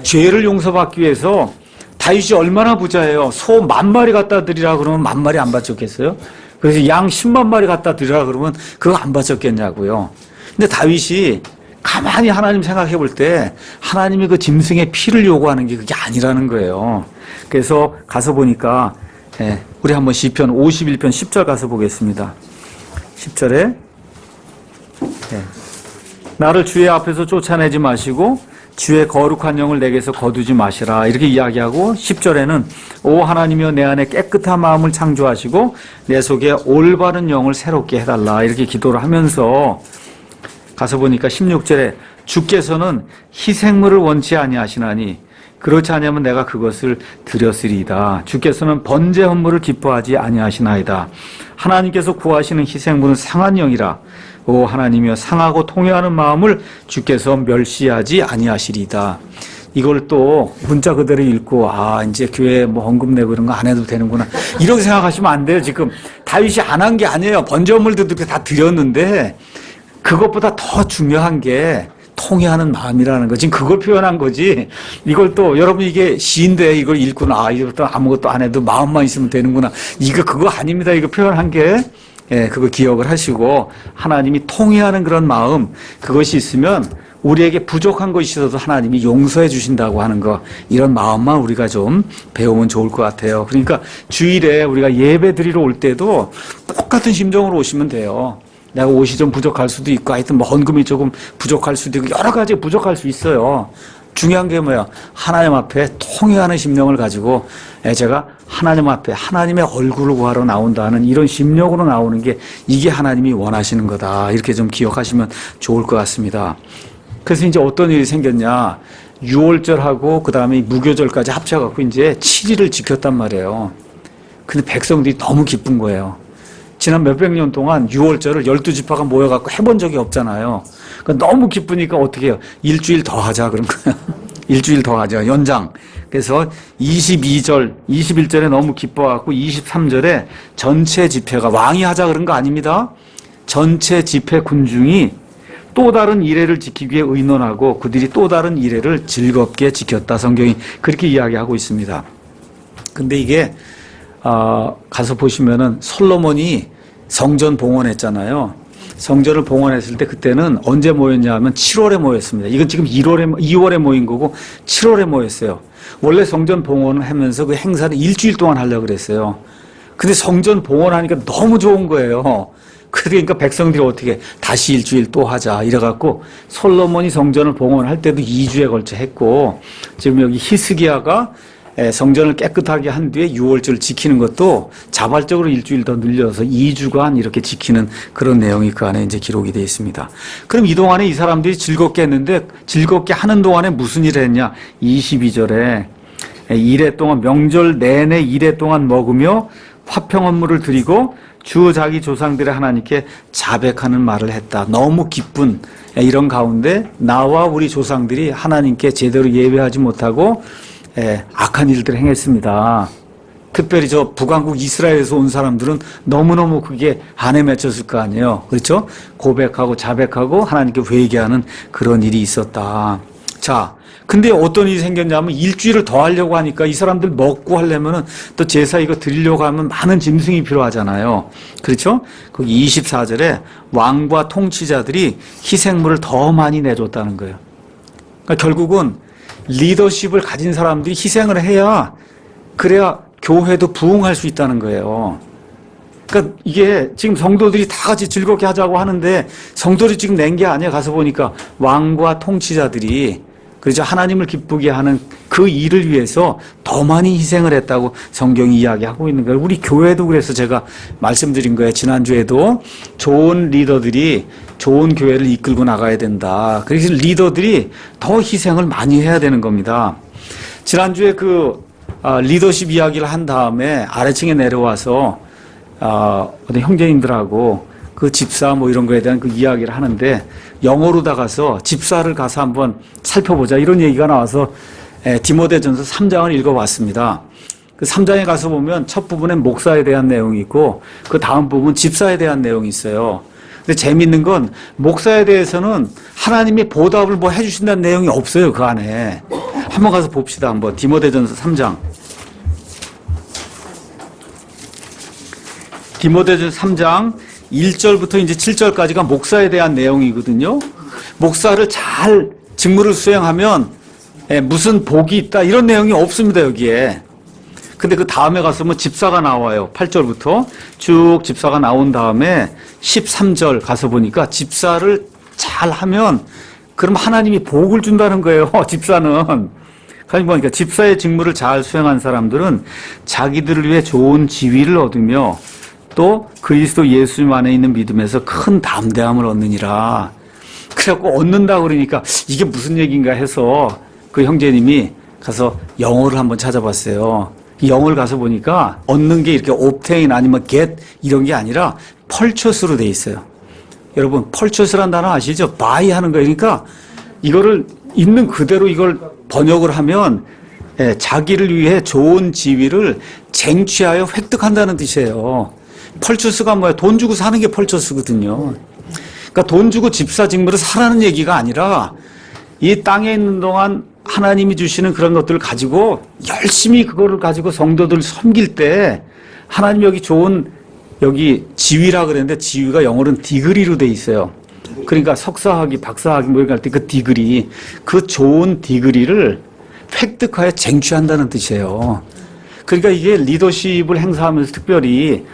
죄를 용서받기 위해서 다윗이 얼마나 부자예요. 소 10,000마리 갖다 드리라 그러면 10,000마리 안 바쳤겠어요? 그래서 양 10만 마리 갖다 드리라 그러면 그거 안 바쳤겠냐고요. 근데 다윗이 가만히 하나님 생각해 볼 때 하나님이 그 짐승의 피를 요구하는 게 그게 아니라는 거예요. 그래서 가서 보니까 우리 한번 시편 51편 10절 가서 보겠습니다. 10절에 나를 주의 앞에서 쫓아내지 마시고 주의 거룩한 영을 내게서 거두지 마시라 이렇게 이야기하고 10절에는 오 하나님이여 내 안에 깨끗한 마음을 창조하시고 내 속에 올바른 영을 새롭게 해달라 이렇게 기도를 하면서 가서 보니까 16절에 주께서는 희생물을 원치 아니하시나니 그렇지 않으면 내가 그것을 드렸으리이다. 주께서는 번제 헌물을 기뻐하지 아니하시나이다. 하나님께서 구하시는 희생물은 상한 영이라. 오 하나님이여 상하고 통회하는 마음을 주께서 멸시하지 아니하시리이다. 이걸 또 문자 그대로 읽고 이제 교회에 뭐 헌금 내고 이런 거 안 해도 되는구나 이렇게 생각하시면 안 돼요. 지금 다윗이 안 한 게 아니에요. 번제 헌물도 이렇게 다 드렸는데 그것보다 더 중요한 게 통회하는 마음이라는 거. 지금 그걸 표현한 거지. 이걸 또 여러분 이게 시인데 이걸 읽구나. 이제부터 아무것도 안 해도 마음만 있으면 되는구나. 그거 아닙니다. 이거 표현한 게. 그거 기억을 하시고 하나님이 통회하는 그런 마음 그것이 있으면 우리에게 부족한 것이 있어도 하나님이 용서해 주신다고 하는 거, 이런 마음만 우리가 좀 배우면 좋을 것 같아요. 그러니까 주일에 우리가 예배 드리러 올 때도 똑같은 심정으로 오시면 돼요. 내가 옷이 좀 부족할 수도 있고, 하여튼 뭐 헌금이 조금 부족할 수도 있고, 여러 가지 부족할 수 있어요. 중요한 게 뭐야? 하나님 앞에 통회하는 심령을 가지고 제가 하나님 앞에 하나님의 얼굴을 구하러 나온다는 이런 심령으로 나오는 게, 이게 하나님이 원하시는 거다. 이렇게 좀 기억하시면 좋을 것 같습니다. 그래서 이제 어떤 일이 생겼냐? 유월절하고 그 다음에 무교절까지 합쳐갖고 이제 7일을 지켰단 말이에요. 근데 백성들이 너무 기쁜 거예요. 지난 몇백 년 동안 유월절을 12지파가 모여갖고 해본 적이 없잖아요. 그러니까 너무 기쁘니까 어떻게 해요? 일주일 더 하자, 그런 거예요. 일주일 더 하자, 연장. 그래서 22절, 21절에 너무 기뻐갖고 23절에 전체 집회가, 왕이 하자 그런 거 아닙니다. 전체 집회 군중이 또 다른 이레를 지키기 위해 의논하고 그들이 또 다른 이레를 즐겁게 지켰다. 성경이 그렇게 이야기하고 있습니다. 근데 이게 가서 보시면은 솔로몬이 성전 봉헌했잖아요. 성전을 봉헌했을 때 그때는 언제 모였냐 하면 7월에 모였습니다. 이건 지금 2월에 모인 거고 7월에 모였어요. 원래 성전 봉헌을 하면서 그 행사를 일주일 동안 하려고 그랬어요. 근데 성전 봉헌하니까 너무 좋은 거예요. 그러니까 백성들이 어떻게 다시 일주일 또 하자 이래갖고 솔로몬이 성전을 봉헌할 때도 2주에 걸쳐 했고, 지금 여기 히스기야가 성전을 깨끗하게 한 뒤에 유월절을 지키는 것도 자발적으로 일주일 더 늘려서 2주간 이렇게 지키는 그런 내용이 그 안에 이제 기록이 되어 있습니다. 그럼 이 동안에 이 사람들이 즐겁게 했는데, 즐겁게 하는 동안에 무슨 일을 했냐? 22절에 이래 동안, 명절 내내 이래 동안 먹으며 화평헌물을 드리고 주 자기 조상들의 하나님께 자백하는 말을 했다. 너무 기쁜 이런 가운데 나와 우리 조상들이 하나님께 제대로 예배하지 못하고 악한 일들을 행했습니다. 특별히 저 북왕국 이스라엘에서 온 사람들은 너무너무 그게 한에 맺혔을 거 아니에요. 그렇죠? 고백하고 자백하고 하나님께 회개하는 그런 일이 있었다. 자, 근데 어떤 일이 생겼냐면 일주일을 더 하려고 하니까 이 사람들 먹고 하려면은 또 제사 이거 드리려고 하면 많은 짐승이 필요하잖아요. 그렇죠? 거기 24절에 왕과 통치자들이 희생물을 더 많이 내줬다는 거예요. 그러니까 결국은 리더십을 가진 사람들이 희생을 해야, 그래야 교회도 부흥할 수 있다는 거예요. 그러니까 이게 지금 성도들이 다 같이 즐겁게 하자고 하는데 성도들이 지금 낸 게 아니야. 가서 보니까 왕과 통치자들이, 그렇죠, 하나님을 기쁘게 하는 그 일을 위해서 더 많이 희생을 했다고 성경이 이야기하고 있는 거예요. 우리 교회도 그래서 제가 말씀드린 거예요. 지난주에도 좋은 리더들이 좋은 교회를 이끌고 나가야 된다. 그래서 리더들이 더 희생을 많이 해야 되는 겁니다. 지난주에 리더십 이야기를 한 다음에 아래층에 내려와서 어떤 형제님들하고 그 집사 뭐 이런 거에 대한 그 이야기를 하는데, 영어로다 가서 집사를 가서 한번 살펴보자 이런 얘기가 나와서 디모데전서 3장을 읽어봤습니다. 그 3장에 가서 보면 첫 부분에 목사에 대한 내용이 있고 그 다음 부분 집사에 대한 내용이 있어요. 근데 재밌는 건 목사에 대해서는 하나님이 보답을 뭐 해주신다는 내용이 없어요. 그 안에 한번 가서 봅시다. 한번 디모데전서 3장. 디모데전서 3장 1절부터 이제 7절까지가 목사에 대한 내용이거든요. 목사를 잘 직무를 수행하면 무슨 복이 있다 이런 내용이 없습니다, 여기에. 근데 그 다음에 가서 뭐 집사가 나와요. 8절부터 쭉 집사가 나온 다음에 13절 가서 보니까 집사를 잘 하면 그럼 하나님이 복을 준다는 거예요. 집사는. 그러니까 집사의 직무를 잘 수행한 사람들은 자기들을 위해 좋은 지위를 얻으며 또 그리스도 예수님 안에 있는 믿음에서 큰 담대함을 얻느니라. 그래갖고 얻는다 그러니까 이게 무슨 얘기인가 해서 그 형제님이 가서 영어를 한번 찾아봤어요. 영어를 가서 보니까 얻는 게 이렇게 obtain 아니면 get 이런 게 아니라 purchase로 돼 있어요. 여러분 purchase란 단어 아시죠? buy 하는 거예요. 그러니까 이거를 있는 그대로 이걸 번역을 하면 자기를 위해 좋은 지위를 쟁취하여 획득한다는 뜻이에요. 펄처스가 뭐야? 돈 주고 사는 게 펄처스거든요. 그러니까 돈 주고 집사 직무를 사라는 얘기가 아니라 이 땅에 있는 동안 하나님이 주시는 그런 것들을 가지고 열심히 그거를 가지고 성도들 섬길 때 하나님 여기 좋은 여기 지위라 그랬는데 지위가 영어로는 디그리로 돼 있어요. 그러니까 석사학위, 박사학위 뭐 이렇게 할 때 그 디그리, 그 좋은 디그리를 획득하여 쟁취한다는 뜻이에요. 그러니까 이게 리더십을 행사하면서 특별히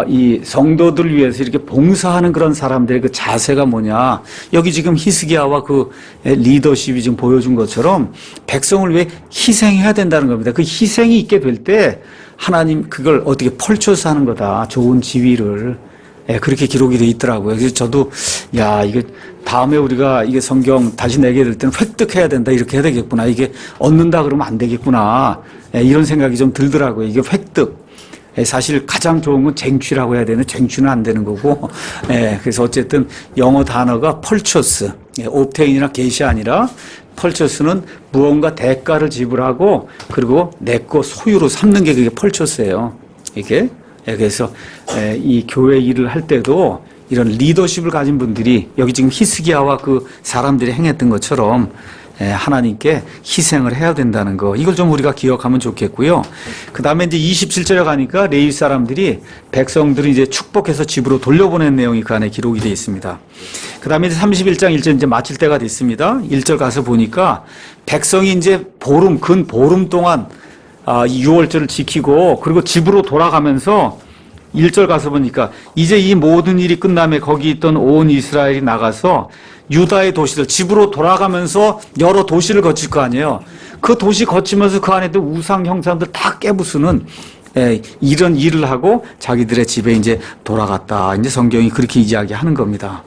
이 성도들을 위해서 이렇게 봉사하는 그런 사람들의 그 자세가 뭐냐. 여기 지금 히스기야와 그 리더십이 지금 보여준 것처럼 백성을 위해 희생해야 된다는 겁니다. 그 희생이 있게 될 때 하나님 그걸 어떻게 펼쳐서 하는 거다. 좋은 지위를. 그렇게 기록이 돼 있더라고요. 그래서 저도 이게 다음에 우리가 이게 성경 다시 내게 될 때는 획득해야 된다. 이렇게 해야 되겠구나. 이게 얻는다 그러면 안 되겠구나. 이런 생각이 좀 들더라고요. 이게 획득. 사실 가장 좋은 건 쟁취라고 해야 되는데 쟁취는 안 되는 거고. 그래서 어쨌든 영어 단어가 펄처스, 옵테인이나 게시 아니라 펄처스는 무언가 대가를 지불하고 그리고 내 거 소유로 삼는 게 그게 펄처스예요. 이게. 그래서 이 교회 일을 할 때도 이런 리더십을 가진 분들이 여기 지금 히스기야와 그 사람들이 행했던 것처럼 하나님께 희생을 해야 된다는 거, 이걸 좀 우리가 기억하면 좋겠고요. 그 다음에 이제 27절에 가니까 레위 사람들이 백성들을 이제 축복해서 집으로 돌려보낸 내용이 그 안에 기록이 되어 있습니다. 그 다음에 이제 31장 1절 이제 마칠 때가 됐습니다. 1절 가서 보니까 백성이 이제 근 보름 동안 이 6월절을 지키고 그리고 집으로 돌아가면서 1절 가서 보니까 이제 이 모든 일이 끝나면 거기 있던 온 이스라엘이 나가서 유다의 도시들 집으로 돌아가면서 여러 도시를 거칠 거 아니에요. 그 도시 거치면서 그 안에 있던 우상 형상들 다 깨부수는 이런 일을 하고 자기들의 집에 이제 돌아갔다. 이제 성경이 그렇게 이야기하는 겁니다.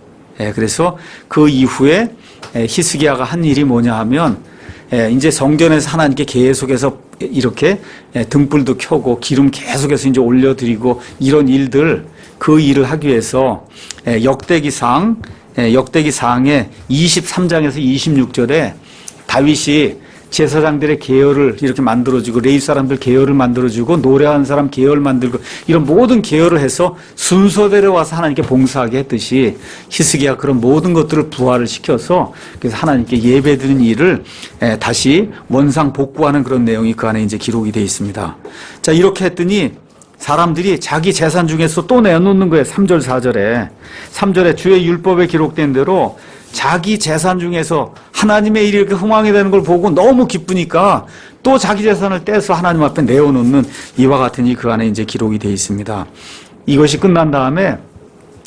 그래서 그 이후에 히스기야가 한 일이 뭐냐 하면 이제 성전에서 하나님께 계속해서 이렇게 등불도 켜고 기름 계속해서 이제 올려드리고 이런 일들, 그 일을 하기 위해서 역대기상의 23장에서 26절에 다윗이 제사장들의 계열을 이렇게 만들어주고 레위 사람들 계열을 만들어주고 노래하는 사람 계열 만들고 이런 모든 계열을 해서 순서대로 와서 하나님께 봉사하게 했듯이 히스기야 그런 모든 것들을 부활을 시켜서 그래서 하나님께 예배드리는 일을 다시 원상 복구하는 그런 내용이 그 안에 이제 기록이 되어 있습니다. 자, 이렇게 했더니 사람들이 자기 재산 중에서 또 내놓는 거예요. 3절 4절에 3절에 주의 율법에 기록된 대로 자기 재산 중에서 하나님의 일이 이렇게 흥왕이 되는 걸 보고 너무 기쁘니까 또 자기 재산을 떼서 하나님 앞에 내어놓는 이와 같은 일이 그 안에 이제 기록이 되어 있습니다. 이것이 끝난 다음에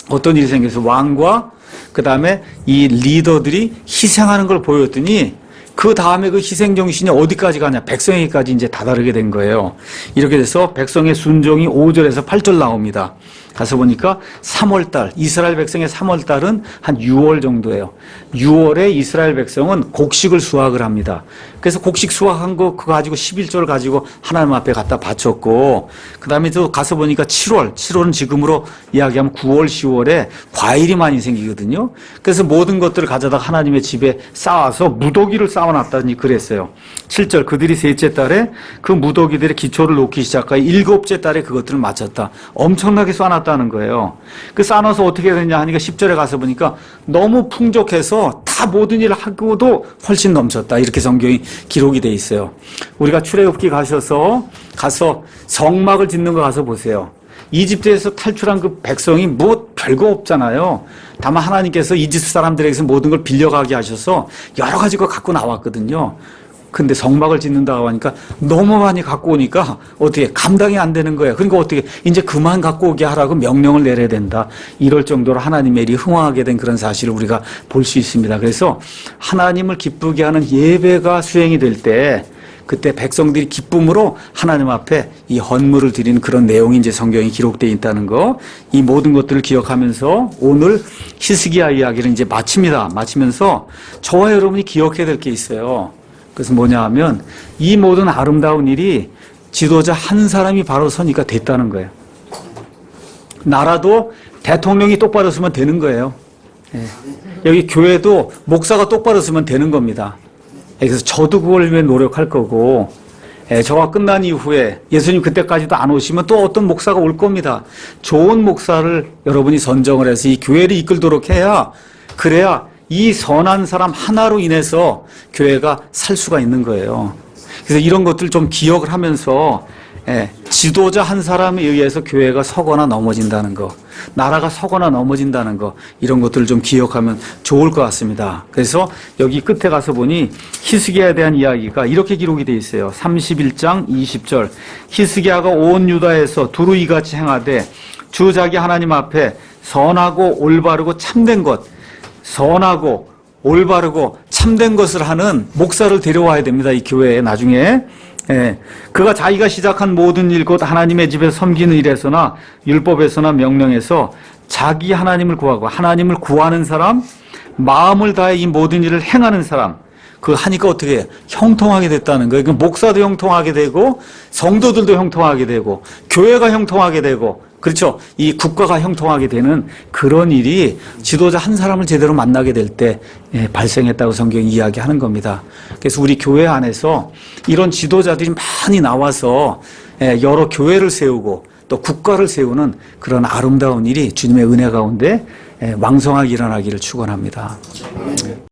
어떤 일이 생겨서 왕과 그 다음에 이 리더들이 희생하는 걸 보였더니 그 다음에 그 희생 정신이 어디까지 가냐? 백성에게까지 이제 다다르게 된 거예요. 이렇게 돼서 백성의 순종이 5절에서 8절 나옵니다. 가서 보니까 3월달, 이스라엘 백성의 3월달은 한 6월 정도예요. 6월에 이스라엘 백성은 곡식을 수확을 합니다. 그래서 곡식 수확한 거 그거 가지고 11조를 가지고 하나님 앞에 갖다 바쳤고, 그 다음에 또 가서 보니까 7월은 지금으로 이야기하면 9월, 10월에 과일이 많이 생기거든요. 그래서 모든 것들을 가져다가 하나님의 집에 쌓아서 무더기를 쌓아놨다니 그랬어요. 7절, 그들이 셋째 달에 그 무더기들의 기초를 놓기 시작하여 7째 달에 그것들을 마쳤다. 엄청나게 쌓아놨다는 거예요. 그 쌓아놔서 어떻게 되냐 하니까 10절에 가서 보니까 너무 풍족해서 다 모든 일을 하고도 훨씬 넘쳤다. 이렇게 성경이 기록이 돼 있어요. 우리가 출애굽기 가서 성막을 짓는 거 가서 보세요. 이집트에서 탈출한 그 백성이 뭐 별거 없잖아요. 다만 하나님께서 이집트 사람들에게서 모든 걸 빌려가게 하셔서 여러 가지 거 갖고 나왔거든요. 근데 성막을 짓는다고 하니까 너무 많이 갖고 오니까 어떻게 감당이 안 되는 거예요. 그러니까 어떻게 이제 그만 갖고 오게 하라고 명령을 내려야 된다. 이럴 정도로 하나님의 일이 흥황하게 된 그런 사실을 우리가 볼 수 있습니다. 그래서 하나님을 기쁘게 하는 예배가 수행이 될 때 그때 백성들이 기쁨으로 하나님 앞에 이 헌물을 드리는 그런 내용이 이제 성경에 기록되어 있다는 거, 이 모든 것들을 기억하면서 오늘 히스기야 이야기를 이제 마칩니다. 마치면서 저와 여러분이 기억해야 될 게 있어요. 그래서 뭐냐 하면 이 모든 아름다운 일이 지도자 한 사람이 바로 서니까 됐다는 거예요. 나라도 대통령이 똑바로 서면 되는 거예요. 여기 교회도 목사가 똑바로 서면 되는 겁니다. 그래서 저도 그걸 위해 노력할 거고, 저가 끝난 이후에 예수님 그때까지도 안 오시면 또 어떤 목사가 올 겁니다. 좋은 목사를 여러분이 선정을 해서 이 교회를 이끌도록 해야, 그래야 이 선한 사람 하나로 인해서 교회가 살 수가 있는 거예요. 그래서 이런 것들 좀 기억을 하면서 지도자 한 사람에 의해서 교회가 서거나 넘어진다는 거, 나라가 서거나 넘어진다는 거, 이런 것들을 좀 기억하면 좋을 것 같습니다. 그래서 여기 끝에 가서 보니 히스기야에 대한 이야기가 이렇게 기록이 되어 있어요. 31장 20절. 히스기야가 온 유다에서 두루 이같이 행하되 주 자기 하나님 앞에 선하고 올바르고 참된 것, 선하고 올바르고 참된 것을 하는 목사를 데려와야 됩니다. 이 교회에 나중에. 그가 자기가 시작한 모든 일 곧 하나님의 집에 섬기는 일에서나 율법에서나 명령에서 자기 하나님을 구하고 하나님을 구하는 사람, 마음을 다해 이 모든 일을 행하는 사람, 그 하니까 어떻게 해요? 형통하게 됐다는 거예요. 목사도 형통하게 되고 성도들도 형통하게 되고 교회가 형통하게 되고, 그렇죠. 이 국가가 형통하게 되는 그런 일이 지도자 한 사람을 제대로 만나게 될 때 발생했다고 성경이 이야기하는 겁니다. 그래서 우리 교회 안에서 이런 지도자들이 많이 나와서 여러 교회를 세우고 또 국가를 세우는 그런 아름다운 일이 주님의 은혜 가운데 왕성하게 일어나기를 축원합니다.